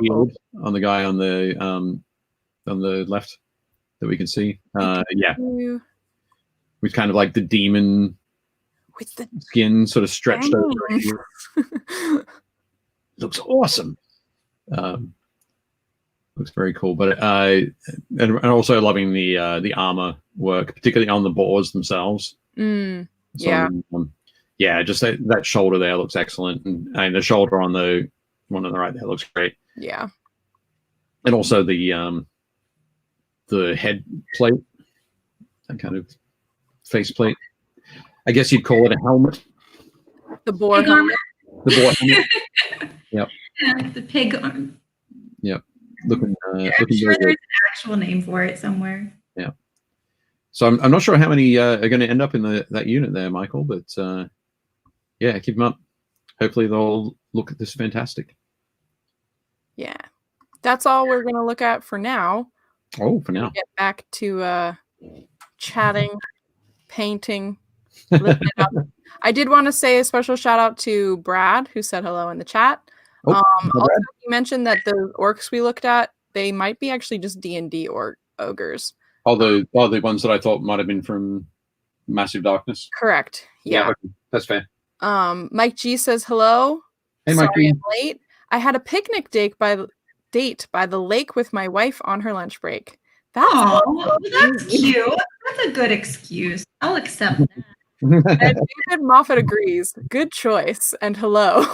shield on the guy on the left that we can see. Yeah, with kind of like the demon with the skin sort of stretched over. Looks awesome. Looks very cool, but and also loving the armor work, particularly on the boars themselves. Yeah. So, yeah, just that shoulder there looks excellent, and the shoulder on the one on the right there looks great. Yeah. And also the head plate, that kind of face plate. I guess you'd call it a helmet. The boar helmet. The boar helmet. Yep. Yeah, the pig arm. Yep. Looking I'm looking sure very there's good. an actual name for it somewhere. Yeah. So I'm not sure how many are going to end up in that unit there, Michael, but yeah, keep them up. Hopefully they'll look at this fantastic. Yeah. That's all we're going to look at for now. Oh, for now. We'll get back to chatting, painting, living it up. I did want to say a special shout out to Brad, who said hello in the chat. Oh, also, you mentioned that the orcs we looked at, they might be actually just D&D ogres. Oh, the ones that I thought might have been from Massive Darkness. Correct. Yeah. Okay. That's fair. Mike G says hello. Hey, Mike G. I'm late. I had a picnic date by the lake with my wife on her lunch break. That's cute. That's a good excuse. I'll accept that. And David Moffat agrees. Good choice. And hello.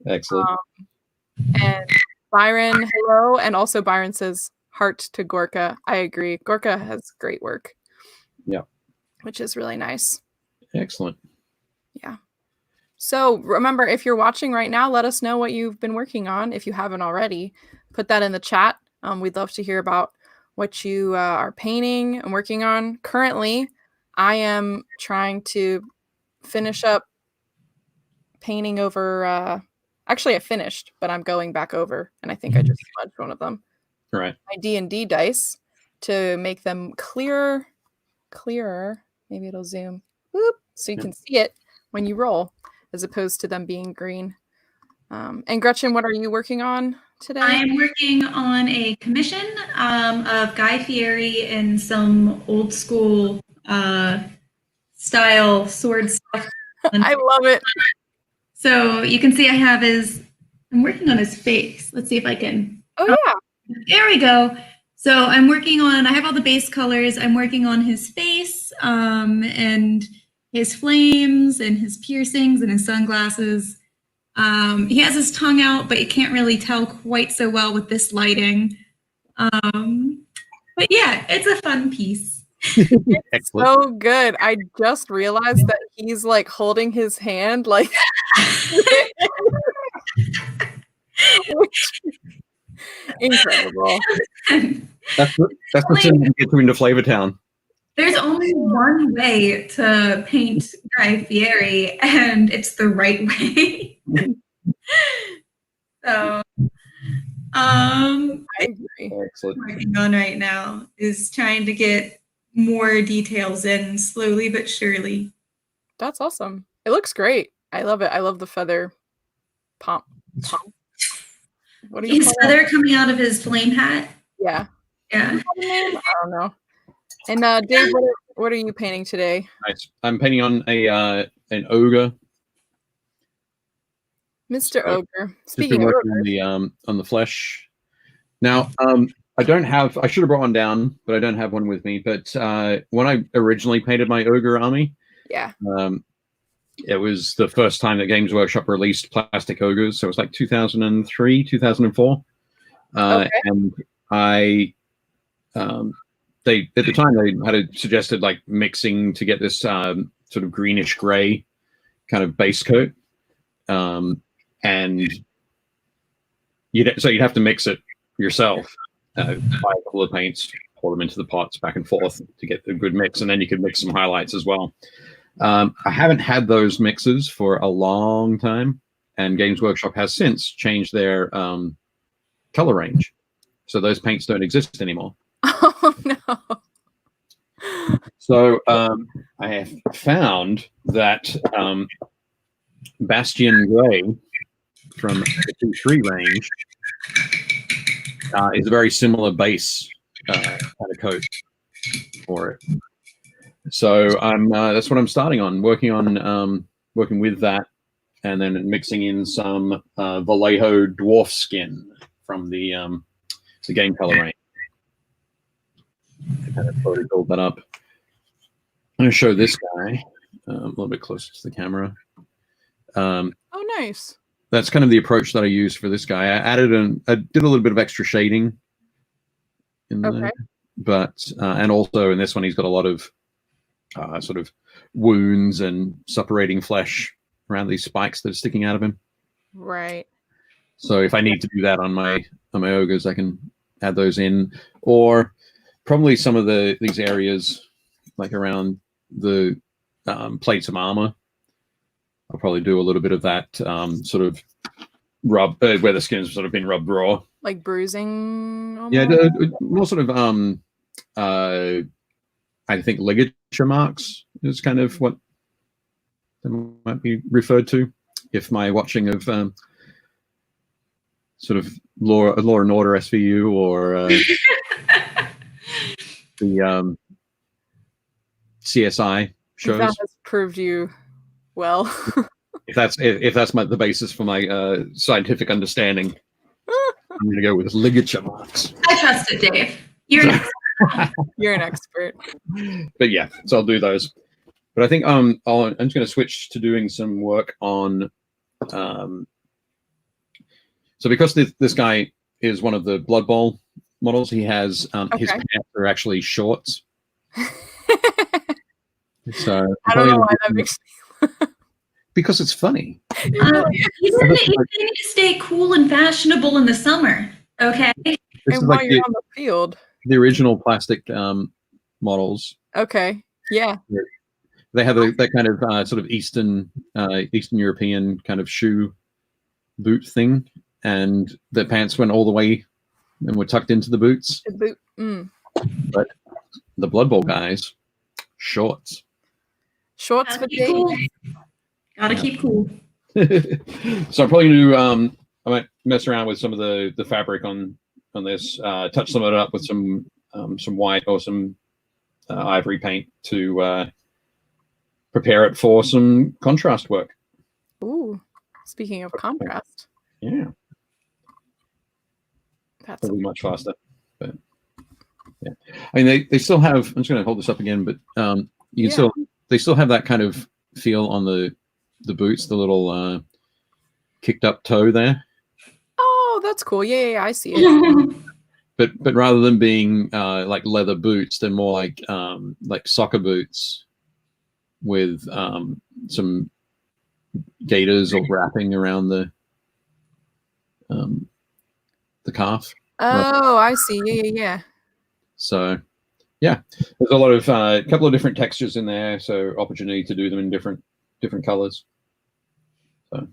Excellent. And Byron, hello. And also Byron says heart to Gorka. I agree. Gorka has great work. Yeah. Which is really nice. Excellent. Yeah. So remember, if you're watching right now, let us know what you've been working on. If you haven't already, put that in the chat. We'd love to hear about what you are painting and working on. Currently, I am trying to finish up painting over. Actually, I finished, but I'm going back over, and I think I just smudged one of them. Right. My D&D dice to make them clearer. Maybe it'll zoom. Whoop, so you can see it when you roll, as opposed to them being green. And Gretchen, what are you working on today? I am working on a commission of Guy Fieri in some old school style sword stuff. I love it. So you can see I'm working on his face. Let's see if I can. Oh, yeah. There we go. So I have all the base colors. I'm working on his face and his flames and his piercings and his sunglasses. He has his tongue out, but you can't really tell quite so well with this lighting. But yeah, it's a fun piece. It's so good. I just realized that he's like holding his hand like incredible. That's the thing to get you into Flavor Town. There's only one way to paint Guy Fieri, and it's the right way. So, I agree. Excellent. what I'm working on right now is trying to get more details in slowly but surely. That's awesome. It looks great. I love it. I love the feather pomp. What do you His call feather that? coming out of his flame hat. Yeah. Yeah. I don't know. And Dave, what are you painting today? Nice. I'm painting on an ogre. Mr. Ogre. Just Speaking been of working ogre, on the flesh. Now, I should have brought one down, but I don't have one with me. But when I originally painted my ogre army, yeah. It was the first time that Games Workshop released plastic ogres. So it was like 2003, 2004. Okay. And they at the time they had suggested like mixing to get this sort of greenish gray kind of base coat. And you'd have to mix it yourself, buy a couple of paints, pour them into the pots back and forth to get a good mix, and then you could mix some highlights as well. I haven't had those mixes for a long time, and Games Workshop has since changed their color range, so those paints don't exist anymore. Oh no. So I have found that Bastion Gray from the 2-3 range is a very similar base kind of coat for it. So that's what I'm starting on, working with that, and then mixing in some Vallejo dwarf skin from the game color range. I kind of slowly build that up. going to show this guy a little bit closer to the camera. Oh, nice. That's kind of the approach that I used for this guy. I did a little bit of extra shading in there, but and also in this one he's got a lot of sort of wounds and separating flesh around these spikes that are sticking out of him. Right. So if I need to do that on my ogres, I can add those in, or probably some of these areas like around the plates of armor. I'll probably do a little bit of that sort of rub where the skin's sort of been rubbed raw, like bruising. Almost? Yeah, more sort of I think ligature marks is kind of what they might be referred to. If my watching of sort of Law and Order SVU or the CSI shows, that has proved you well. if that's the basis for my scientific understanding, I'm going to go with ligature marks. I trust it, Dave. You're an expert. But yeah, so I'll do those. But I think I'm just going to switch to doing some work on. So because this guy is one of the Blood Bowl models, he has his pants are actually shorts. So I don't know why that makes because it's funny. He's going to stay cool and fashionable in the summer. Okay. And while you're on the field. The original plastic models. Okay. Yeah. They have that kind of sort of Eastern European kind of shoe boot thing, and the pants went all the way and were tucked into the boots. The boot. Mm. But the Blood Bowl guys, shorts. Shorts for days. Cool. Gotta keep cool. So I'm probably going to I might mess around with some of the fabric on this, touch some of it up with some white or some ivory paint to prepare it for some contrast work. Ooh, speaking of contrast. Yeah. That's probably much faster. But yeah. I mean they still have, I'm just gonna hold this up again, but you can they still have that kind of feel on the boots, the little kicked up toe there. Oh, that's cool. Yeah, I see it. But rather than being like leather boots, they're more like soccer boots with some gaiters or wrapping around the calf. Oh, I see. Yeah. So yeah, there's a lot of couple of different textures in there, so opportunity to do them in different colors. So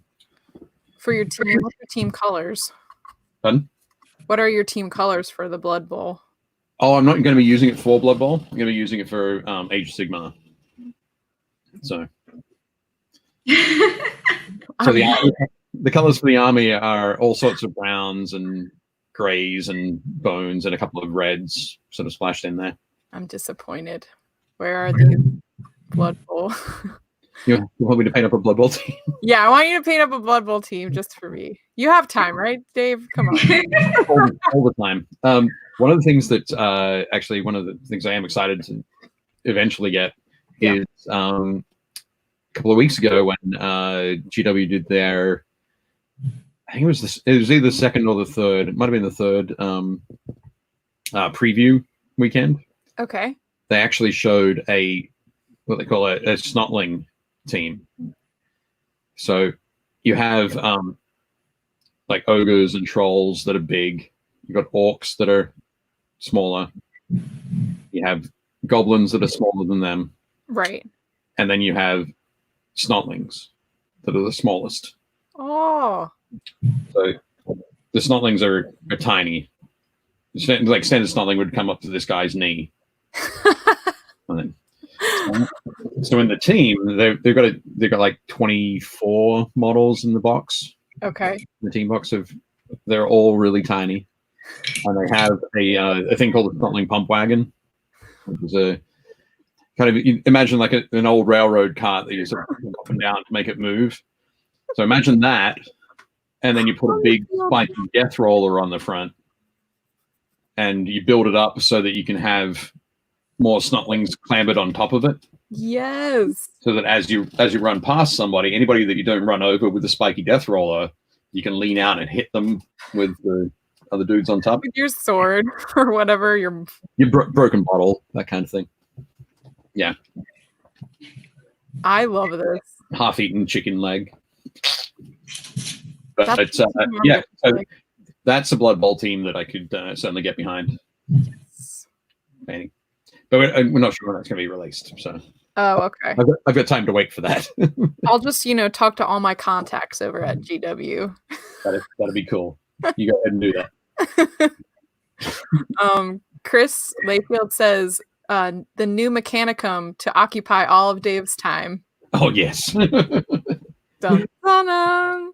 for your team, what's your team colors? Pardon? What are your team colors for the Blood Bowl? Oh, I'm not going to be using it for Blood Bowl. I'm going to be using it for Age of Sigma. So the colors for the army are all sorts of browns and grays and bones and a couple of reds sort of splashed in there. I'm disappointed. Where are these Blood Bowl? You want me to paint up a Blood Bowl team? Yeah, I want you to paint up a Blood Bowl team just for me. You have time, right, Dave? Come on. all the time. One of the things that actually one of the things I am excited to eventually get is a couple of weeks ago when GW did their, I think it was either the second or the third. It might have been the third preview weekend. Okay. They actually showed what they call a snotling team. So you have like ogres and trolls that are big. You've got orcs that are smaller. You have goblins that are smaller than them. Right. And then you have snotlings that are the smallest. Oh. So the snotlings are tiny. Like standard snotling would come up to this guy's knee. So in the team, they've got like 24 models in the box. Okay. The team box they're all really tiny, and they have a thing called a snotling pump wagon, which is a kind of, you imagine like an old railroad cart that you sort of put up and down to make it move. So imagine that, and then you put a big spiky death roller on the front, and you build it up so that you can have more snotlings clambered on top of it. Yes. So that as you run past somebody, anybody that you don't run over with the spiky death roller, you can lean out and hit them with the other dudes on top. With your sword or whatever, your broken bottle, that kind of thing. Yeah. I love this. Half-eaten chicken leg. But That's it's yeah, so that's a Blood Bowl team that I could certainly get behind. Yes. Painting. But we're not sure when that's going to be released. So. Oh, okay. I've got time to wait for that. I'll just, talk to all my contacts over at GW. That'd be cool. You go ahead and do that. Chris Layfield says the new Mechanicum to occupy all of Dave's time. Oh yes. Dun, dun.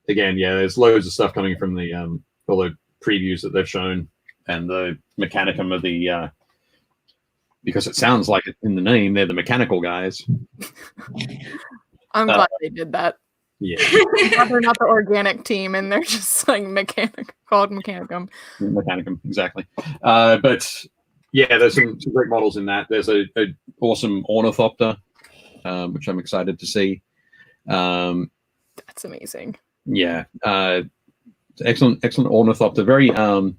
Again, yeah, there's loads of stuff coming from the all the previews that they've shown, and the Mechanicum of the because it sounds like it in the name, they're the mechanical guys. I'm glad they did that. Yeah. They're not the organic team, and they're just like called Mechanicum. Mechanicum, exactly. But yeah, there's some great models in that. There's a awesome ornithopter, which I'm excited to see. That's amazing. Yeah, excellent ornithopter. Very kind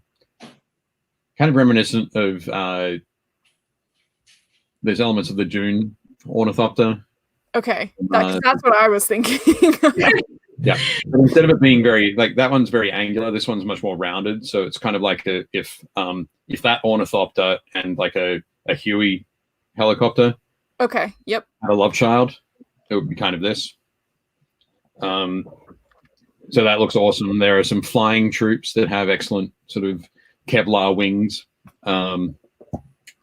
of reminiscent of there's elements of the Dune ornithopter. Okay, that's what I was thinking. Yeah. But instead of it being very like that one's very angular, this one's much more rounded. So it's kind of like if that ornithopter and like a Huey helicopter. Okay. Yep. Had a love child, it would be kind of this. So that looks awesome. There are some flying troops that have excellent sort of Kevlar wings,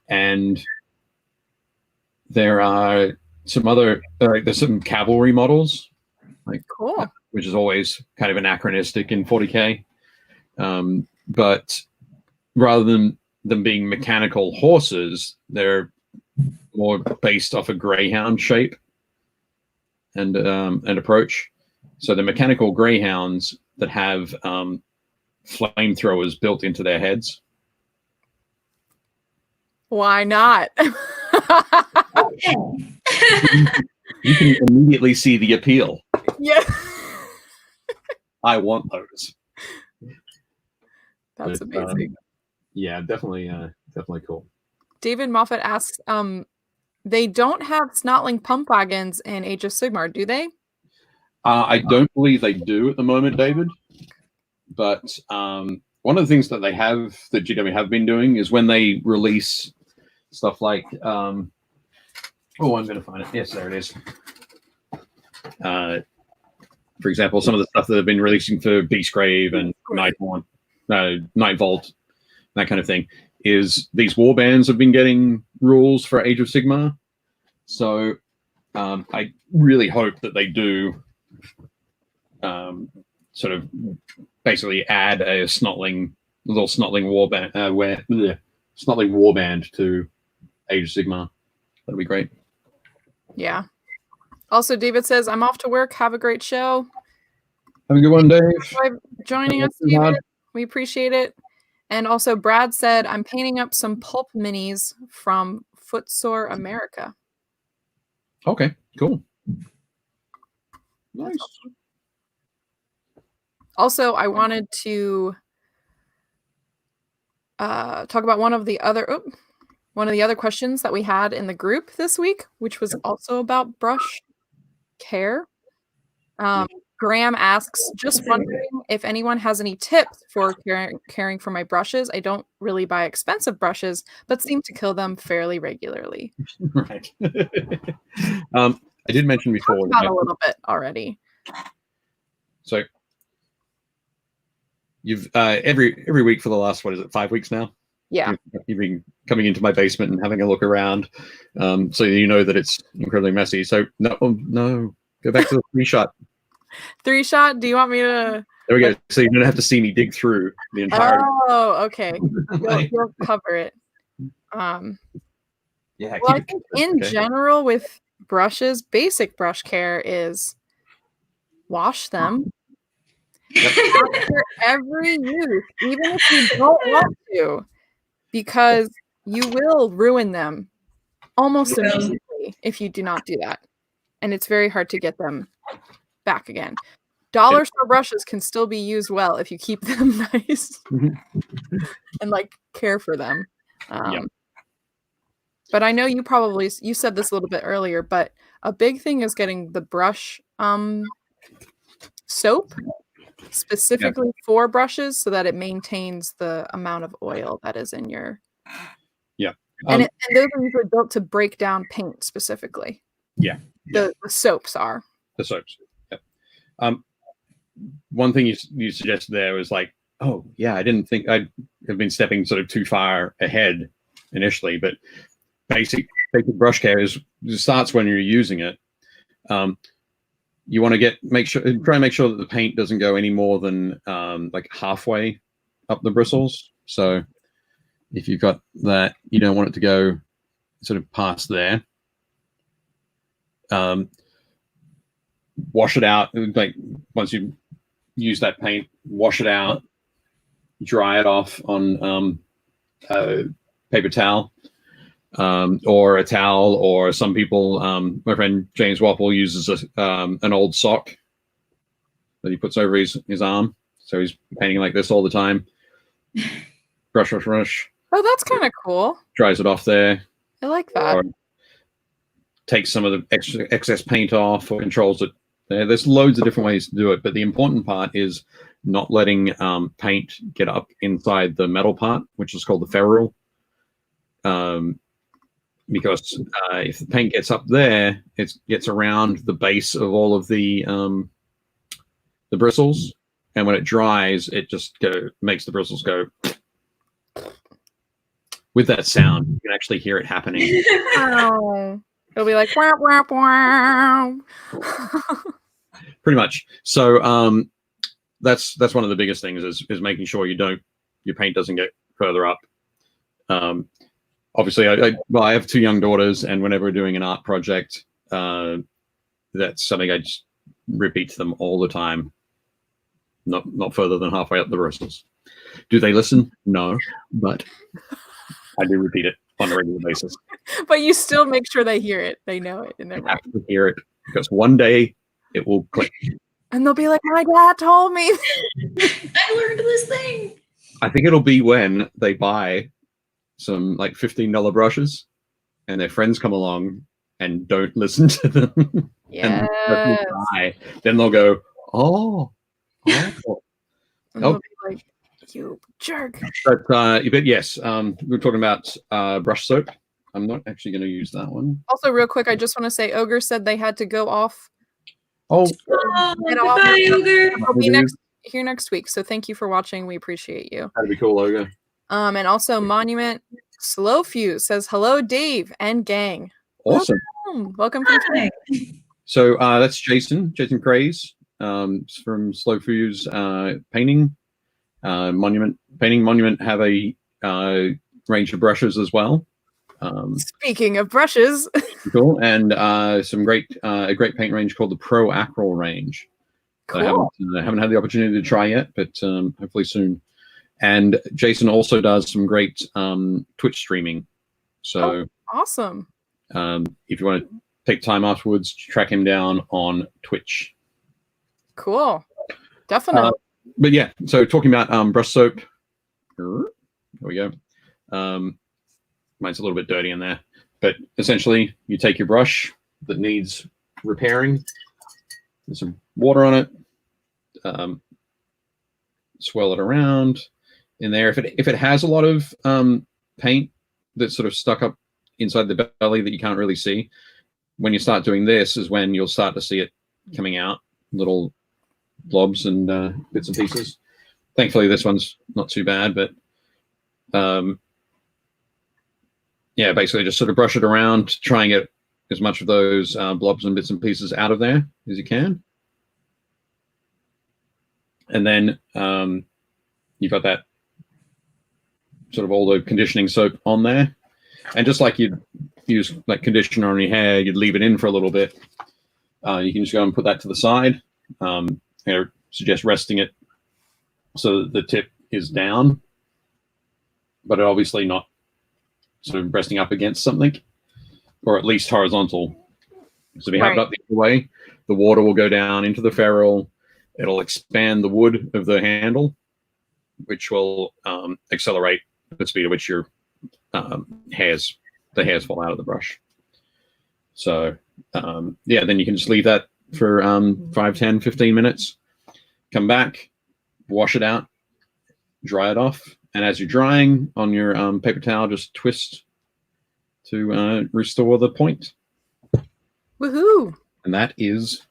and there are some other there's some cavalry models, like cool, which is always kind of anachronistic in 40k. But rather than them being mechanical horses, they're more based off a greyhound shape and approach. So the mechanical greyhounds that have flamethrowers built into their heads. Why not? You can immediately see the appeal. Yeah. I want those. That's amazing. Yeah, definitely cool. David Moffat asks, they don't have snotling pump wagons in Age of Sigmar, do they? I don't believe they do at the moment, David. But one of the things that GW have been doing is when they release stuff like I'm going to find it. Yes, there it is. For example, some of the stuff that they've been releasing for Beastgrave and Night Vault, that kind of thing, is these war bands have been getting rules for Age of Sigmar. So I really hope that they do sort of basically add a snotling warband snotling warband to Age of Sigmar. That'd be great. Yeah. Also, David says, I'm off to work. Have a great show. Have a good one, Dave. Joining us, David. We appreciate it. And also, Brad said, I'm painting up some pulp minis from Footsore America. Okay, cool. Nice. Also, I wanted to talk about one of the other questions that we had in the group this week, which was also about brush care. Graham asks, just wondering if anyone has any tips for caring for my brushes. I don't really buy expensive brushes, but seem to kill them fairly regularly. Right. I did mention before about a little bit already. So you've every week for the last 5 weeks now? Yeah. You've been coming into my basement and having a look around, so you know that it's incredibly messy. So no, go back to the 3-shot. 3-shot? Do you want me to? There we go. So you don't have to see me dig through the entire. Oh, okay. You'll cover it. Yeah. Well, I think in general with brushes, basic brush care is wash them after every use, even if you don't want to, because you will ruin them almost immediately if you do not do that. And it's very hard to get them back again. Dollar store brushes can still be used well if you keep them nice and like care for them. But I know you said this a little bit earlier, but a big thing is getting the brush soap specifically for brushes so that it maintains the amount of oil that is in your. And those are usually built to break down paint specifically. The soaps are. The soaps. Yeah. One thing you suggested there was like, oh yeah, I didn't think I'd have been stepping sort of too far ahead initially, but basic brush care starts when you're using it. You want to try and make sure that the paint doesn't go any more than like halfway up the bristles. So if you've got that, you don't want it to go sort of past there. Wash it out. Like once you use that paint, wash it out, dry it off on paper towel or a towel, or some people, my friend James Wapple uses an old sock that he puts over his arm. So he's painting like this all the time. Brush. Oh, that's kind of cool. Dries it off there. I like that. Or takes some of the excess paint off or controls it. There's loads of different ways to do it, but the important part is not letting paint get up inside the metal part, which is called the ferrule. Because if the paint gets up there, it gets around the base of all of the bristles, and when it dries, it just makes the bristles go. With that sound, you can actually hear it happening. Oh, it'll be like wow, wow, wow. Pretty much. So that's one of the biggest things is making sure your paint doesn't get further up. Obviously, I have 2 young daughters, and whenever we're doing an art project, that's something I just repeat to them all the time. Not further than halfway up the bristles. Do they listen? No, but I do repeat it on a regular basis. But you still make sure they hear it. They know it in their mind. Have to hear it, because one day it will click. And they'll be like, my dad told me. I learned this thing. I think it'll be when they buy some like $15 brushes and their friends come along and don't listen to them. Yeah. Then they'll go, oh. And they'll be like, you jerk. But yes, we're talking about brush soap. I'm not actually going to use that one. Also, real quick, I just want to say Ogre said they had to go off. Goodbye, Ogre. I'll be here next week. So thank you for watching. We appreciate you. That'd be cool, Ogre. And also Monument Slow Fuse says hello, Dave and gang. Awesome. Welcome to the So that's Jason Craze from Slow Fuse Painting. Monument have a range of brushes as well. Speaking of brushes, cool, and a great paint range called the Pro Acryl range. Cool. I haven't had the opportunity to try yet, but hopefully soon. And Jason also does some great Twitch streaming. So awesome. If you want to take time afterwards, track him down on Twitch. Cool. Definitely. But yeah, so talking about brush soap. There we go. Mine's a little bit dirty in there. But essentially, you take your brush that needs repairing. There's some water on it. Swirl it around in there. If it has a lot of paint that's sort of stuck up inside the belly that you can't really see, when you start doing this is when you'll start to see it coming out, little blobs and bits and pieces. Thankfully, this one's not too bad, but yeah, basically just sort of brush it around, try and get as much of those blobs and bits and pieces out of there as you can. And then you've got that sort of all the conditioning soap on there. And just like you'd use like conditioner on your hair, you'd leave it in for a little bit. You can just go and put that to the side. I suggest resting it so that the tip is down, but obviously not sort of resting up against something. or at least horizontal. So if you have it up the other way, the water will go down into the ferrule. It'll expand the wood of the handle, which will accelerate the speed at which your the hairs fall out of the brush. So yeah, then you can just leave that for 5, 10, 15 minutes. Come back, wash it out, dry it off, and as you're drying on your paper towel, just twist to restore the point. Woohoo! And that is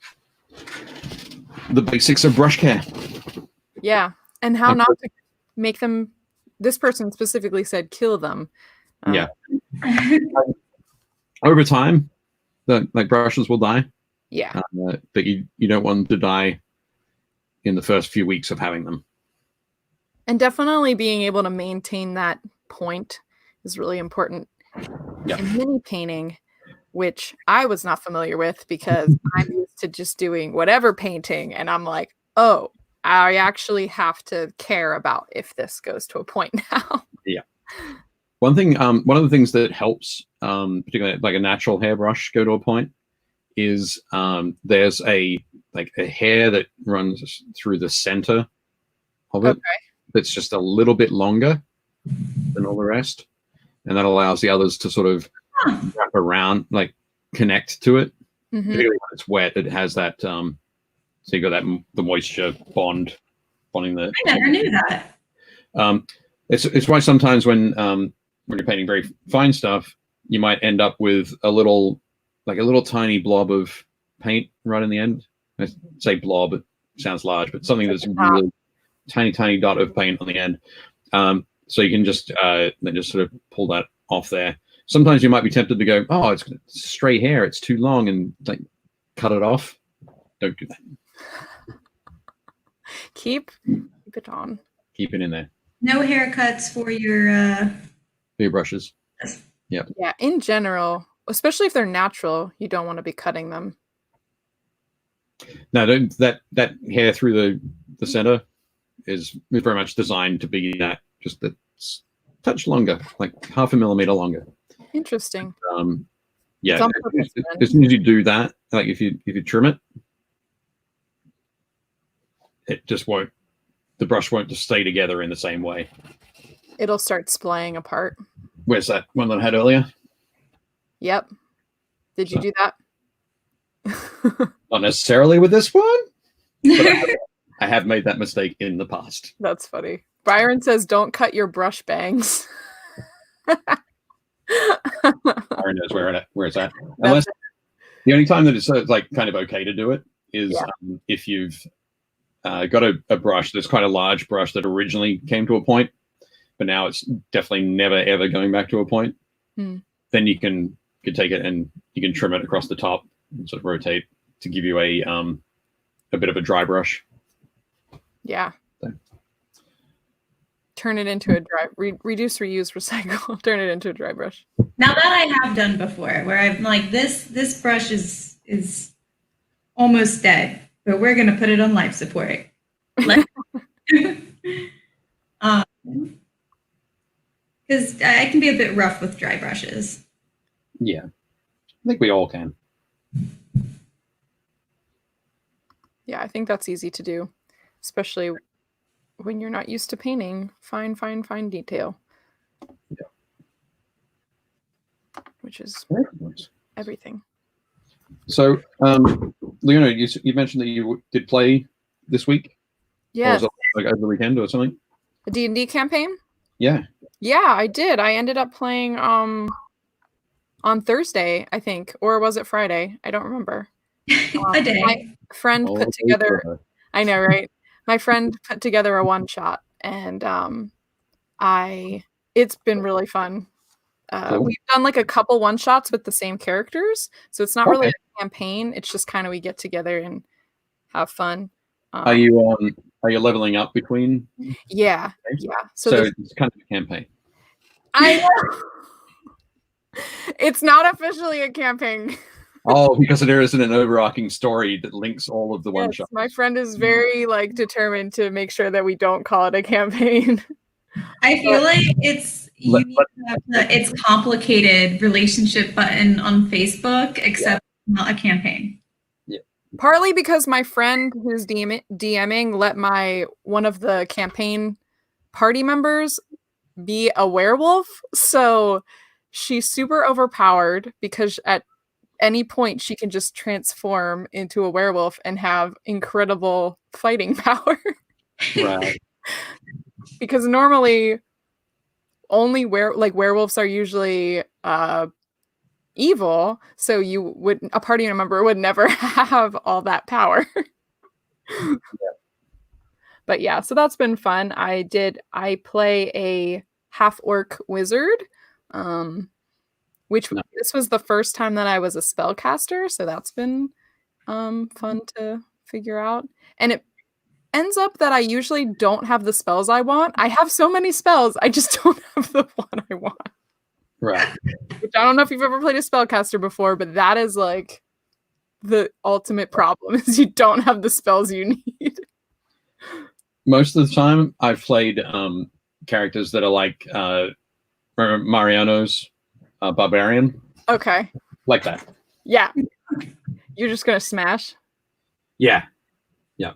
the basics of brush care. Yeah, and how not to make them. This person specifically said kill them. Yeah. Over time, the brushes will die. Yeah. But you don't want them to die in the first few weeks of having them. And definitely being able to maintain that point is really important. Yeah. In mini painting, which I was not familiar with because I'm used to just doing whatever painting, and I'm like, oh, I actually have to care about if this goes to a point now. Yeah. One of the things that helps, particularly like a natural hairbrush go to a point, is there's a hair that runs through the center of it. Okay. That's just a little bit longer than all the rest, and that allows the others to sort of wrap around, like connect to it. Particularly when it's wet, it has that. So you got the moisture bonding the. I never knew that. It's why sometimes when you're painting very fine stuff, you might end up with a little tiny blob of paint right in the end. I say blob, it sounds large, but something that's really tiny dot of paint on the end. So you can just then just sort of pull that off there. Sometimes you might be tempted to go, oh, it's stray hair, it's too long, and like cut it off. Don't do that. Keep it on. Keep it in there. No haircuts for your brushes. Yeah. Yeah. In general, especially if they're natural, you don't want to be cutting them. No, that hair through the center is very much designed to be that just a touch longer, like 0.5 millimeter longer. Interesting. Yeah. As soon as you do that, like if you trim it, it just won't. The brush won't just stay together in the same way. It'll start splaying apart. Where's that one that I had earlier? Yep. Did you do that? Not necessarily with this one, but I have made that mistake in the past. That's funny. Byron says, don't cut your brush bangs. Byron knows where it's at. Unless the only time that it's like kind of okay to do it is if you've got a brush that's quite a large brush that originally came to a point, but now it's definitely never ever going back to a point. Then you can take it and you can trim it across the top and sort of rotate to give you a bit of a dry brush. Yeah. So. Turn it into a dry reduce, reuse, recycle. Turn it into a dry brush. Now that I have done before, where I'm like, this brush is almost dead, but we're gonna put it on life support. Because I can be a bit rough with dry brushes. Yeah, I think we all can. Yeah, I think that's easy to do, especially when you're not used to painting fine detail. Yeah. Which is everything. So, Leona, you mentioned that you did play this week? Yes. Or was it like over the weekend or something? A D&D campaign? Yeah. Yeah, I did. I ended up playing on Thursday, I think. Or was it Friday? I don't remember. A day. My friend put together... I know, right? My friend put together a one-shot, and it's been really fun. Cool. We've done like a couple one-shots with the same characters, so it's not really a campaign. It's just kind of we get together and have fun. Are you leveling up between? Yeah. So it's kind of a campaign. I know. It's not officially a campaign. Oh, because there isn't an overarching story that links all of the one shots. My friend is very determined to make sure that we don't call it a campaign. I feel like You need to have it's complicated relationship button on Facebook, except not a campaign. Partly because my friend who's DMing let one of the campaign party members be a werewolf, so she's super overpowered because at any point she can just transform into a werewolf and have incredible fighting power. Right. Because normally only werewolves are usually evil, so a party member would never have all that power. But yeah, so that's been fun. I play a half-orc wizard, which this was the first time that I was a spellcaster, so that's been fun to figure out. And it ends up that I usually don't have the spells I want. I have so many spells, I just don't have the one I want. Right. Which I don't know if you've ever played a spellcaster before, but that is like the ultimate problem is you don't have the spells you need. Most of the time I've played characters that are like Mariano's barbarian. Okay. Like that. Yeah. You're just gonna smash? Yeah. Yeah.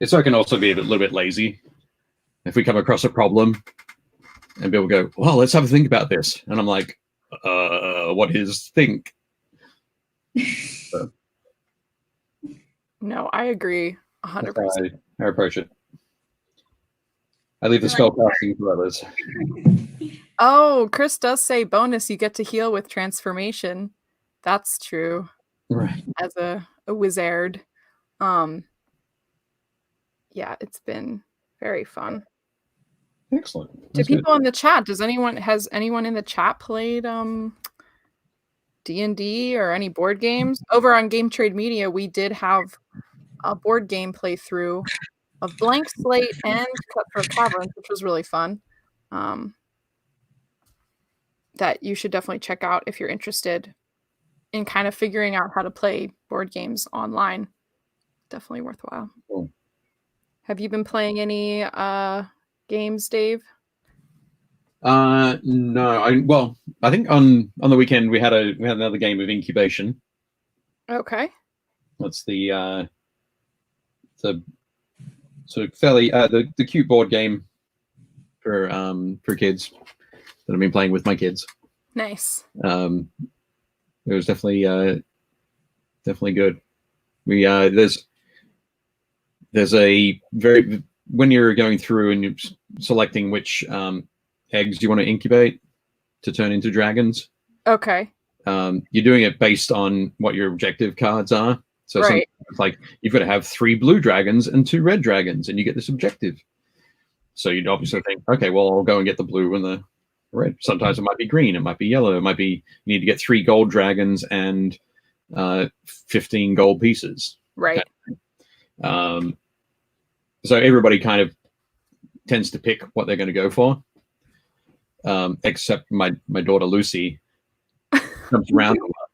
So I can also be a little bit lazy. If we come across a problem and people go, well, let's have a think about this. And I'm like, what is think? So, no, I agree 100%. I approach it. I leave the spellcasting to others. Oh, Chris does say bonus, you get to heal with transformation. That's true. Right. As a wizard. Yeah, it's been very fun. Excellent. To people in the chat, has anyone in the chat played D&D or any board games? Over on Game Trade Media, we did have a board game playthrough of Blank Slate and Cutthroat Caverns, which was really fun. That you should definitely check out if you're interested in kind of figuring out how to play board games online. Definitely worthwhile. Cool. Have you been playing any games, Dave? No. I think on the weekend we had another game of Incubation. Okay. That's the sort of fairly the cute board game for kids that I've been playing with my kids. Nice. It was definitely good. We there's a very, when you're going through and you're selecting which eggs you want to incubate to turn into dragons. Okay. You're doing it based on what your objective cards are. So right. It's like you've got to have 3 blue dragons and 2 red dragons, and you get this objective. So you'd obviously think, okay, well, I'll go and get the blue and the red. Sometimes it might be green, it might be yellow, it might be you need to get 3 gold dragons and 15 gold pieces. Right. So everybody kind of tends to pick what they're going to go for, except my daughter Lucy comes around a lot.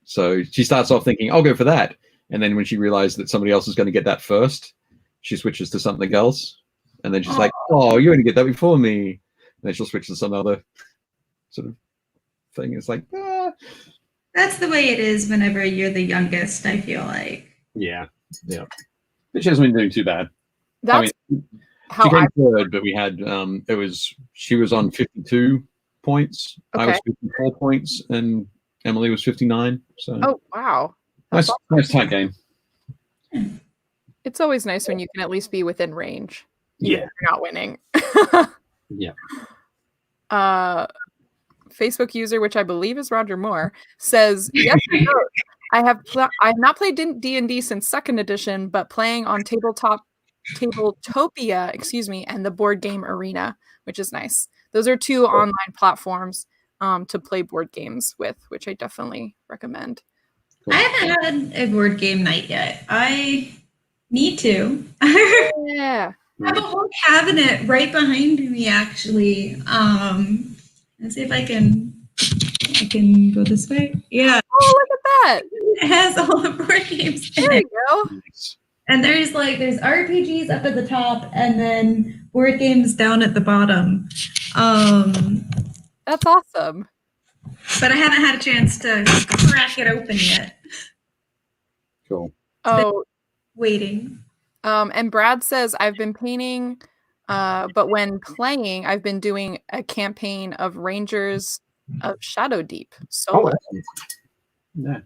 So she starts off thinking, I'll go for that. And then when she realizes that somebody else is going to get that first, she switches to something else. And then she's like, oh, you're going to get that before me. And then she'll switch to some other sort of thing. It's like, ah. That's the way it is whenever you're the youngest, I feel like. Yeah. Yeah. But she hasn't been doing too bad. That's how she came third, but we had she was on 52 points. Okay. I was 54 points, and Emily was 59. So wow. Nice tight game. It's always nice when you can at least be within range. Yeah. You're not winning. Yeah. Facebook user, which I believe is Roger Moore, says, yes, I have not played D&D since 2nd edition, but playing on Tabletopia, and the Board Game Arena, which is nice. Those are 2 online platforms to play board games with, which I definitely recommend. Cool. I haven't had a board game night yet. I need to. Yeah. I have a whole cabinet right behind me, actually. Let's see if I can go this way. Yeah. Oh, look at that. It has all the board games in There it. you go. And there's RPGs up at the top and then board games down at the bottom. That's awesome. But I haven't had a chance to crack it open yet. Cool. Oh, waiting. And Brad says, I've been painting, but when playing, I've been doing a campaign of Rangers of Shadow Deep solo. Yeah.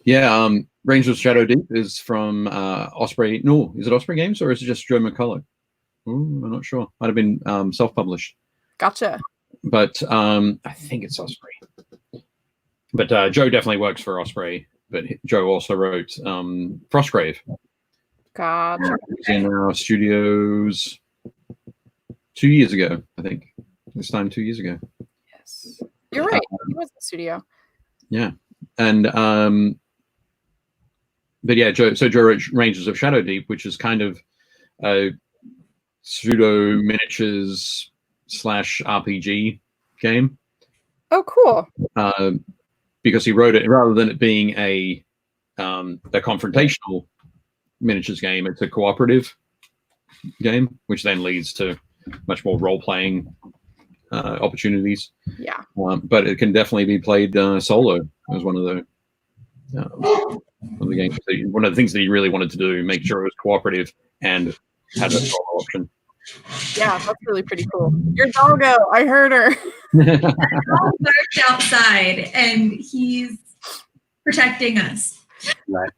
Yeah, Rangers of Shadow Deep is from Osprey. No, is it Osprey Games or is it just Joe McCullough? Ooh, I'm not sure. Might have been self-published. Gotcha. But I think it's Osprey. But Joe definitely works for Osprey. But Joe also wrote Frostgrave. Gotcha. He's in our studios 2 years ago, I think. This time 2 years ago. Yes. You're right. He was in the studio. Yeah. And but yeah, Joe wrote Rangers of Shadow Deep, which is kind of a pseudo miniatures / RPG game. Oh, cool. Because he wrote it rather than it being a confrontational miniatures game, it's a cooperative game, which then leads to much more role-playing opportunities. Yeah. But it can definitely be played solo as one of the games. One of the things that he really wanted to do, make sure it was cooperative and had a solo option. Yeah, that's really pretty cool. Your doggo, I heard her. All barked outside, and he's protecting us. Right.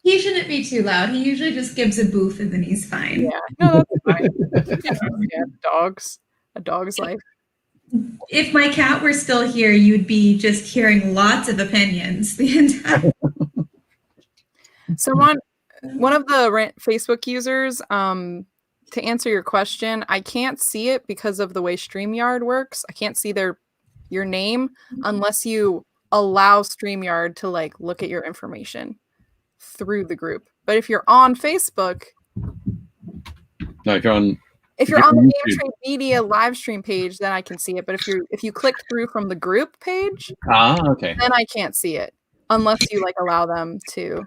He shouldn't be too loud. He usually just gives a boof, and then he's fine. Yeah, no, that's fine. Yeah, dogs. A dog's life. If my cat were still here, you'd be just hearing lots of opinions the entire. Someone, one of the Facebook users, to answer your question, I can't see it because of the way StreamYard works. I can't see your name unless you allow StreamYard to like look at your information through the group. But if you're on Facebook, No, if you're on the Game Trade Media live stream page, then I can see it. But if you click through from the group page, okay, then I can't see it unless you like allow them to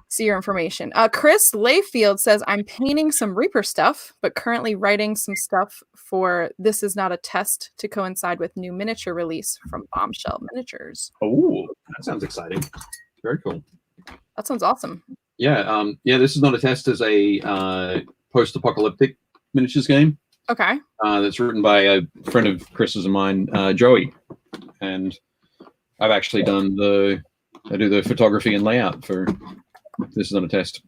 see your information. Chris Layfield says, I'm painting some Reaper stuff, but currently writing some stuff for This Is Not a Test to coincide with new miniature release from Bombshell Miniatures. Oh, that sounds exciting. Very cool. That sounds awesome. Yeah, This Is Not a Test is a post-apocalyptic miniatures game. Okay. That's written by a friend of Chris's and mine, Joey. And I've actually done I do the photography and layout for This Is Not a Test.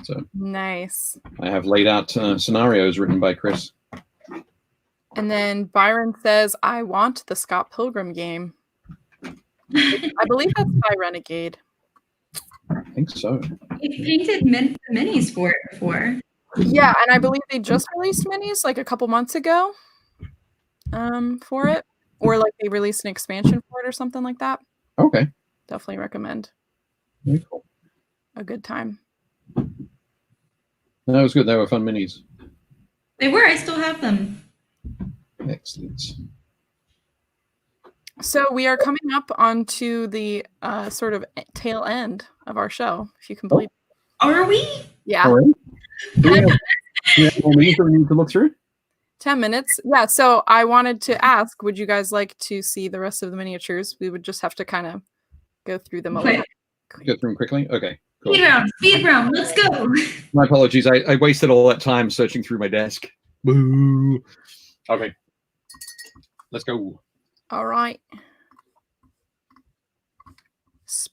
So nice. I have laid out scenarios written by Chris. And then Byron says, I want the Scott Pilgrim game. I believe that's by Renegade. I think so. He painted minis for it before. Yeah, and I believe they just released minis like a couple months ago for it. Or like they released an expansion for it or something like that. Okay. Definitely recommend. Very cool. A good time. That was good. They were fun minis. They were. I still have them. Excellent. So we are coming up onto the sort of tail end of our show, if you can believe. Are we? Yeah. All right. Well, we need to look through. 10 minutes. Yeah. So I wanted to ask, would you guys like to see the rest of the miniatures? We would just have to kind of go through them a little. Go through them quickly. Okay. Cool. Speed round. Let's go. My apologies. I wasted all that time searching through my desk. Boo. Okay. Let's go. All right.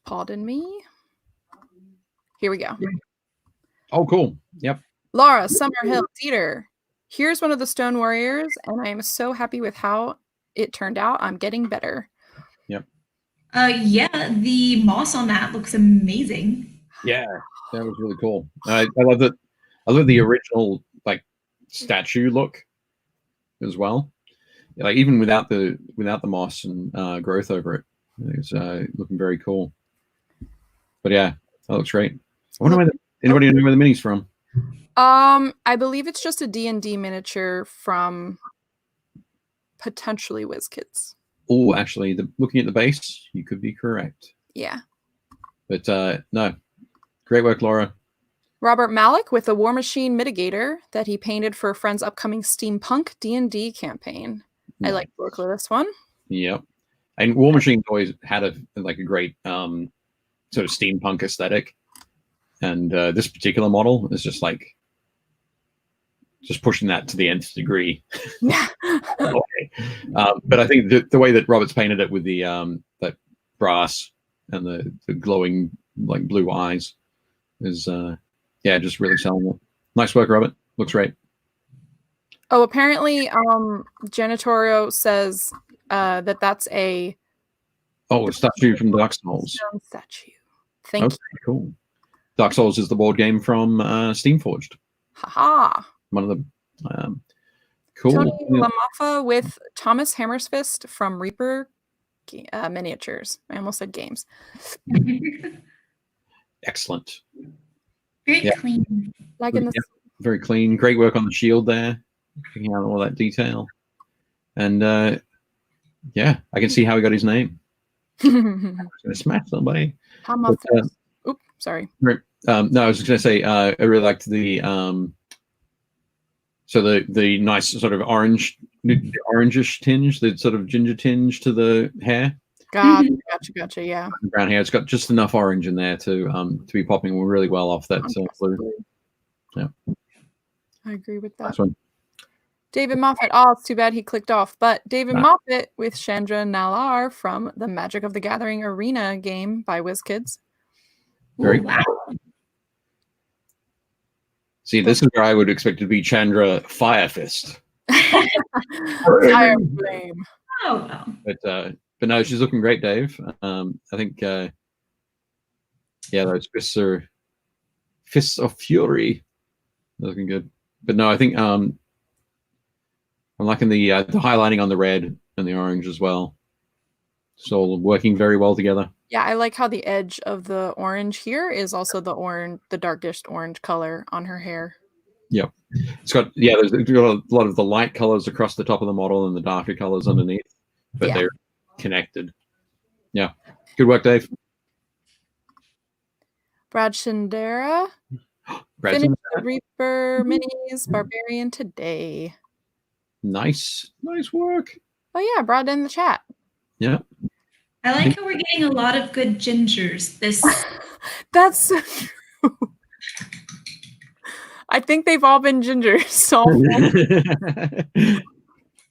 Pardon me. Here we go. Oh, cool. Yep. Laura, Summerhill, Dieter. Here's one of the Stone Warriors, and I am so happy with how it turned out. I'm getting better. Yep. Yeah, the moss on that looks amazing. Yeah, that was really cool. I love that. I love the original like statue look as well. Like even without the moss and growth over it, it's looking very cool. But yeah, that looks great. I wonder where anybody know where the minis from? I believe it's just a D&D miniature from potentially WizKids. Oh, actually, looking at the base, you could be correct. Yeah. But no, great work, Laura. Robert Malik with the War Machine Mitigator that he painted for a friend's upcoming steampunk D&D campaign. I like the look of this one. Yep. And War Machine always had a great sort of steampunk aesthetic. And this particular model is just pushing that to the nth degree. Yeah. But I think the way that Robert's painted it with the that brass and the glowing blue eyes is just really selling it. Nice work, Robert. Looks great. Oh, apparently Janitorio says that's a statue from Dark Souls. Statue. Thank you. Cool. Dark Souls is the board game from Steamforged. Haha. One of the cool. Tony Lamaffa with Thomas Hammersfist from Reaper Miniatures. I almost said games. Excellent. Very clean. Very clean. Great work on the shield there. Picking out all that detail. And I can see how he got his name. I'm going to smash somebody. Oops, sorry. No, I was just going to say I really liked the the nice sort of orangish tinge, the sort of ginger tinge to the hair. Gotcha. Yeah. Brown hair. It's got just enough orange in there to be popping really well off that blue. Yeah. I agree with that. Nice one. David Moffat. Oh, it's too bad he clicked off. But David Moffat with Chandra Nalar from the Magic of the Gathering Arena game by WizKids. Very cool. See, this is where I would expect it to be Chandra Firefist. Fire flame. Oh, wow. But no, she's looking great, Dave. I think, those fists of fury. They're looking good. But no, I think I'm liking the highlighting on the red and the orange as well. It's all working very well together. Yeah, I like how the edge of the orange here is also the darkest orange color on her hair. Yep. It's got there's got a lot of the light colors across the top of the model and the darker colors underneath, but they're connected. Yeah. Good work, Dave. Brad Shindera. Finished the Reaper Minis Barbarian today. Nice work. Oh yeah, Brad in the chat. Yeah. I like how we're getting a lot of good gingers. That's so true. I think they've all been gingers. So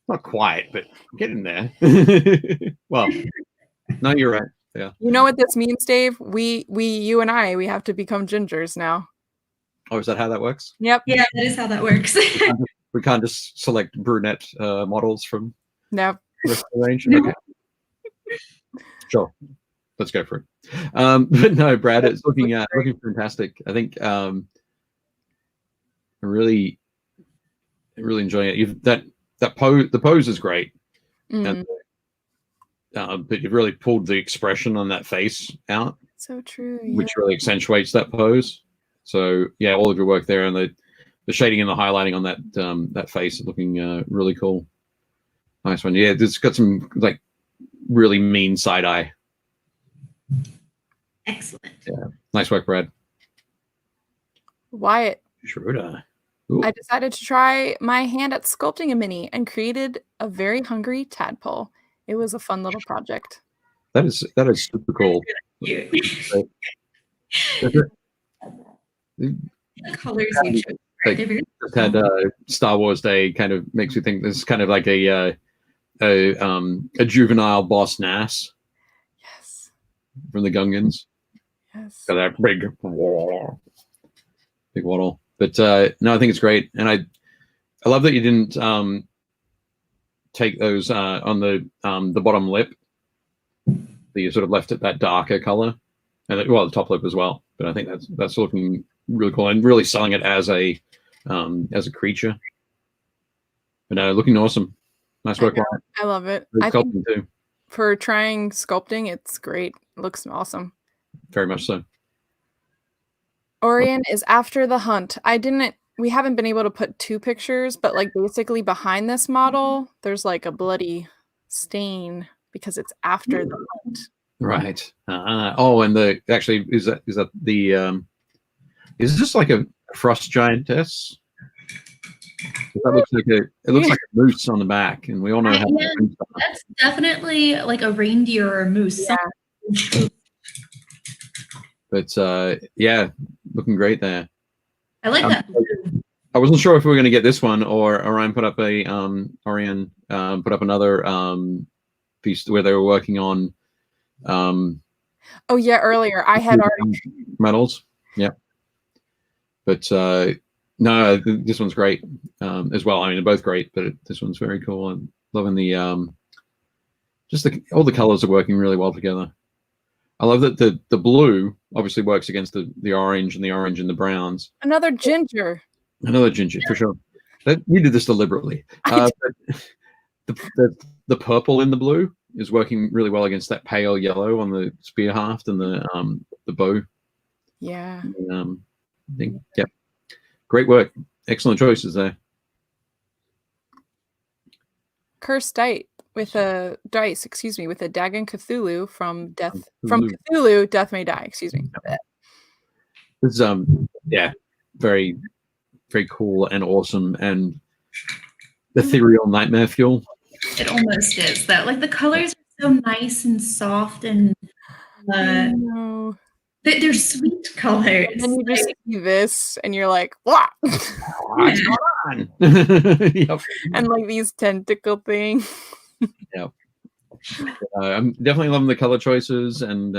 not quite, but getting there. Well, no, you're right. Yeah. You know what this means, Dave? You and I, we have to become gingers now. Oh, is that how that works? Yep. Yeah, that is how that works. We can't just select brunette models from the range. Okay. Sure, let's go for it. But no, Brad, it's looking fantastic. I think I'm really enjoying it. The pose is great, and but you've really pulled the expression on that face out. So true, which really accentuates that pose. So yeah, all of your work there and the shading and the highlighting on that face is looking really cool. Nice one. Yeah, it's got some really mean side eye. Excellent. Yeah. Nice work, Brad. Wyatt. Schroeder. I decided to try my hand at sculpting a mini and created a very hungry tadpole. It was a fun little project. That is super cool. The colors you chose. Just had Star Wars Day kind of makes you think this is kind of like a juvenile Boss Nass. Yes. From the Gungans. Yes. Got that big waddle. But no, I think it's great, and I love that you didn't take those on the bottom lip. That you sort of left it that darker color, and the top lip as well. But I think that's looking really cool and really selling it as a creature. But no, looking awesome. Nice work. I love it. I think too. For trying sculpting, it's great. It looks awesome. Very much so. Orion is after the hunt. We haven't been able to put two pictures, but basically behind this model, there's a bloody stain because it's after the hunt. Right. Oh, and actually is that the is this like a frost giantess? That looks like it looks like a moose on the back, and we all know how. Yeah, that's definitely like a reindeer or a moose. Yeah. But yeah, looking great there. I like that. I wasn't sure if we were going to get this one, or Orion put up another piece where they were working on. Oh yeah, earlier I had already medals. Yeah, but no, this one's great as well. I mean, they're both great, but this one's very cool. I'm loving the all the colors are working really well together. I love that the blue obviously works against the orange and the browns. Another ginger. Another ginger, for sure. We did this deliberately. But the purple in the blue is working really well against that pale yellow on the spear haft and the bow. Yeah. Thing. Yep. Great work. Excellent choices there. Cursed dice with a Dagon Cthulhu from Cthulhu, Death May Die. Excuse me. It's yeah, very, very cool and awesome and ethereal nightmare fuel. It almost is that. Like the colors are so nice and soft and they're sweet colors. And then you just see this and you're like, what? What's going on? Yep. And like these tentacle things. Yeah. I'm definitely loving the color choices and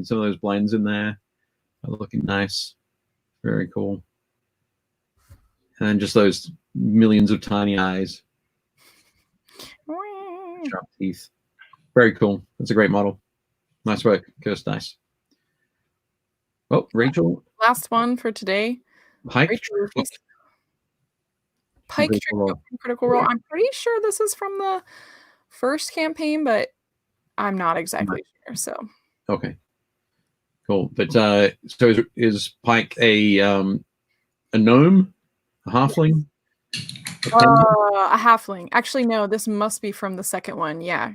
some of those blends in there are looking nice. Very cool. And just those millions of tiny eyes. Sharp teeth. Very cool. That's a great model. Nice work, Cursed Dice. Oh, Rachel. Last one for today. Pike. Pike Critical Role. I'm pretty sure this is from the first campaign, but I'm not exactly sure. So. Okay. Cool. But so is Pike a gnome, a halfling? A halfling. Actually, no. This must be from the second one. Yeah.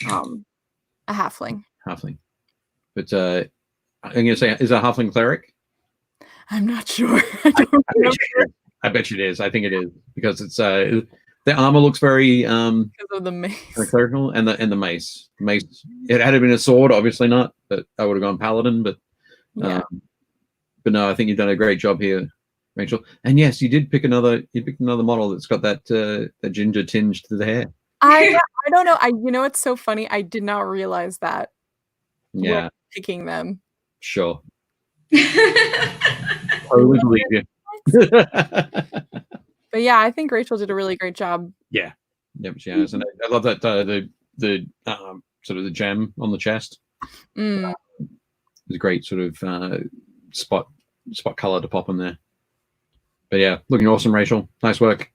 A halfling. Halfling. But I'm going to say, is a halfling cleric? I'm not sure. I bet you it is. I think it is because it's the armor looks very because of the mace, clerical, and the mace. Mace. It had been a sword, obviously not. But I would have gone paladin. But yeah. But no, I think you've done a great job here, Rachel. And yes, you did pick another. You picked another model that's got that ginger tinge to the hair. I don't know. You know, it's so funny. I did not realize that. Yeah. Picking them. Sure. Totally believe you. But yeah, I think Rachel did a really great job. Yeah. Yep, she has. And I love that the sort of the gem on the chest. It's a great sort of spot color to pop in there. But yeah, looking awesome, Rachel. Nice work.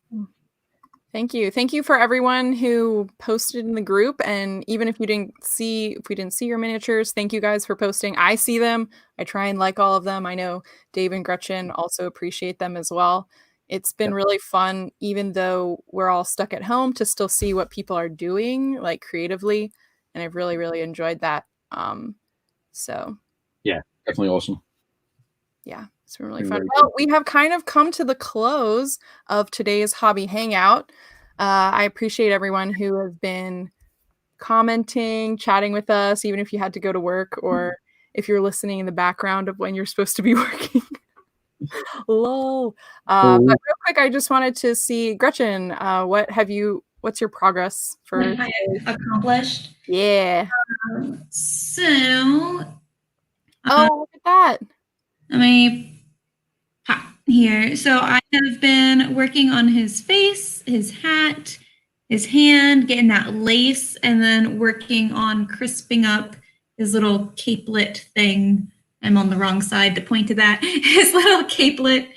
Thank you. Thank you for everyone who posted in the group. And even if we didn't see your miniatures, thank you guys for posting. I see them. I try and like all of them. I know Dave and Gretchen also appreciate them as well. It's been really fun, even though we're all stuck at home, to still see what people are doing, like creatively. And I've really, really enjoyed that. So yeah, definitely awesome. Yeah, it's been really fun. Well, we have kind of come to the close of today's hobby hangout. I appreciate everyone who has been commenting, chatting with us, even if you had to go to work or if you're listening in the background of when you're supposed to be working. Lol. But real quick, I just wanted to see, Gretchen, what's your progress for what have I accomplished? Yeah. So look at that. Let me pop here. So I have been working on his face, his hat, his hand, getting that lace, and then working on crisping up his little capelet thing. I'm on the wrong side to point to that. His little capelet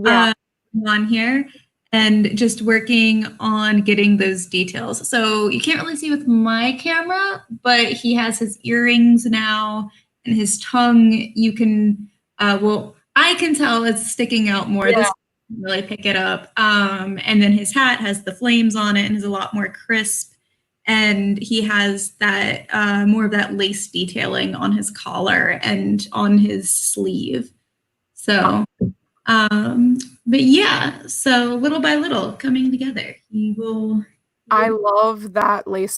on here, and just working on getting those details. So you can't really see with my camera, but he has his earrings now, and his tongue, you can... I can tell it's sticking out more. This doesn't really pick it up. And then his hat has the flames on it and is a lot more crisp. and he has that more of that lace detailing on his collar and on his sleeve. So, but yeah, so little by little coming together. He will. I love that lace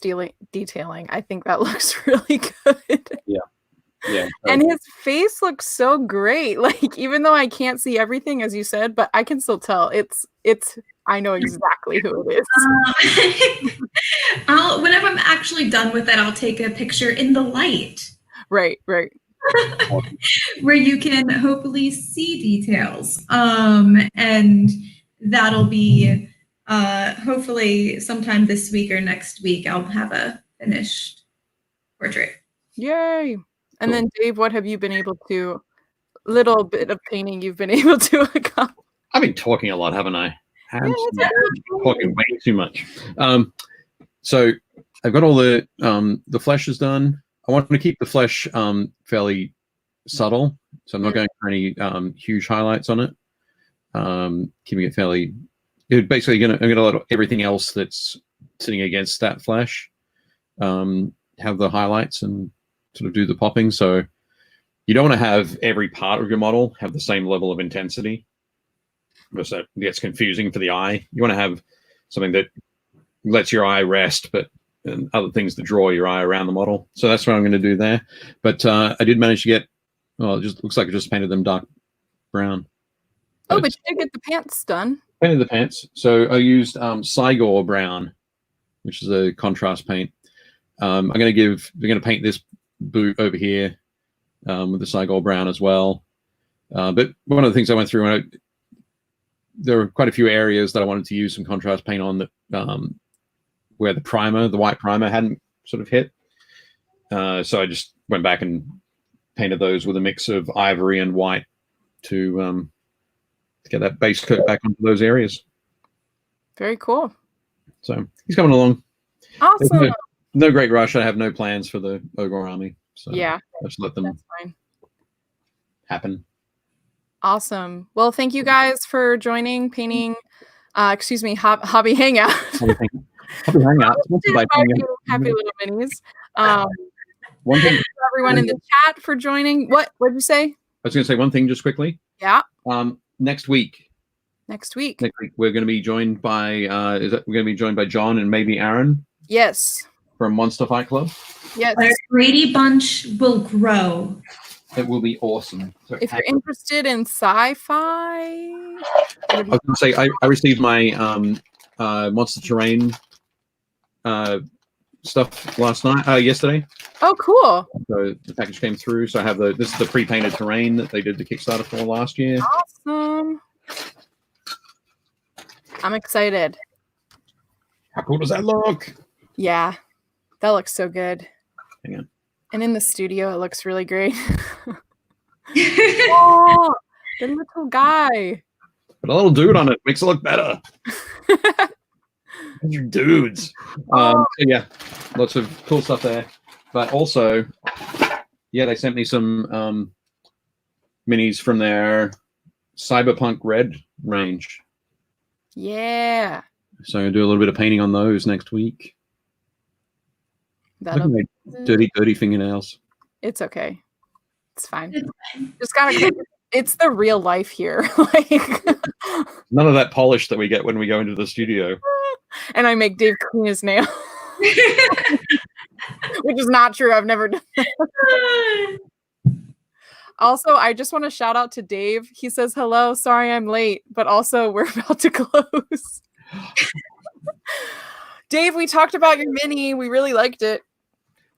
detailing. I think that looks really good. Yeah. And his face looks so great. Like, even though I can't see everything, as you said, but I can still tell. It's I know exactly who it is. Whenever I'm actually done with it, I'll take a picture in the light. Right. Where you can hopefully see details. And that'll be hopefully sometime this week or next week, I'll have a finished portrait. Yay. And then Dave, what have you been able to, little bit of painting you've been able to accomplish? I've been talking a lot, haven't I? Talking way too much. So I've got all the fleshes done. I want to keep the flesh fairly subtle, so I'm not going for any huge highlights on it. Keeping it fairly. Basically, I'm gonna let everything else that's sitting against that flesh have the highlights and sort of do the popping. So you don't want to have every part of your model have the same level of intensity, because that gets confusing for the eye. You want to have something that lets your eye rest, but and other things that draw your eye around the model. So that's what I'm going to do there. But I did manage to get, well, it just looks like I just painted them dark brown. But you did get the pants done. Painted the pants. So I used Cygor brown, which is a contrast paint. we're going to paint this boot over here with the Cygor brown as well. But one of the things I went through, there were quite a few areas that I wanted to use some contrast paint on that where the white primer hadn't sort of hit. So I just went back and painted those with a mix of ivory and white to get that base coat back onto those areas. Very cool. So he's coming along. Awesome. No great rush. I have no plans for the Ogre army. So yeah, just let them happen. Awesome. Well, thank you guys for joining painting. Hobby Hangout. Hobby Hangout. Happy Little Minis. One thing, thank you everyone in the chat for joining. What did you say? I was going to say one thing just quickly. Yeah. Next week we're going to be joined by John and maybe Aaron. Yes. From Monster Fight Club. Yes. Our Brady Bunch will grow. It will be awesome. So if you're interested in sci-fi, I was going to say I received my Monster Terrain stuff yesterday. Oh, cool! So the package came through. So I have this is the pre-painted terrain that they did the Kickstarter for last year. Awesome! I'm excited. How cool does that look? Yeah, that looks so good. Hang on. And in the studio, it looks really great. Oh, the little guy. Put a little dude on it. Makes it look better. You dudes. So yeah, lots of cool stuff there. But also, yeah, they sent me some minis from their Cyberpunk Red range. Yeah. So I'm going to do a little bit of painting on those next week. That'll be dirty fingernails. It's okay. It's fine. Just gotta. It's the real life here. Like none of that polish that we get when we go into the studio. And I make Dave clean his nail, which is not true. I've never done that. Also, I just want to shout out to Dave. He says hello. Sorry, I'm late, but also we're about to close. Dave, we talked about your mini. We really liked it.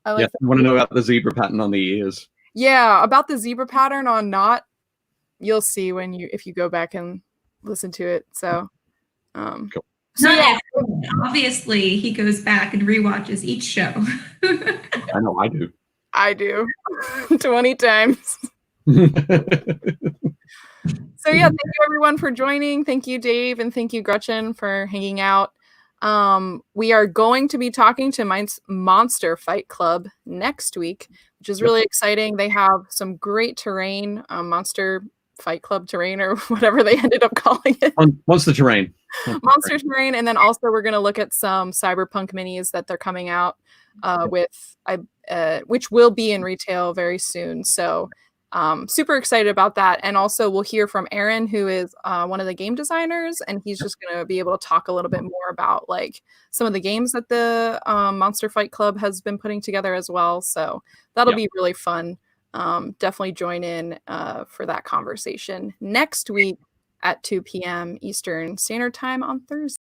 I want to know about the zebra pattern on the ears. Yeah, about the zebra pattern on Not. You'll see if you go back and listen to it. So, cool. So yeah, obviously he goes back and rewatches each show. I know I do. I do 20 times. So yeah, thank you everyone for joining. Thank you, Dave, and thank you, Gretchen, for hanging out. We are going to be talking to Monster Fight Club next week, which is really exciting. They have some great terrain, Monster Fight Club terrain, or whatever they ended up calling it. Monster Terrain. Monster Terrain, and then also we're going to look at some Cyberpunk minis that they're coming out with, which will be in retail very soon. So super excited about that. And also we'll hear from Aaron, who is one of the game designers, and he's just going to be able to talk a little bit more about like some of the games that the Monster Fight Club has been putting together as well. So that'll be really fun. Definitely join in for that conversation next week at 2 p.m. Eastern Standard Time on Thursday.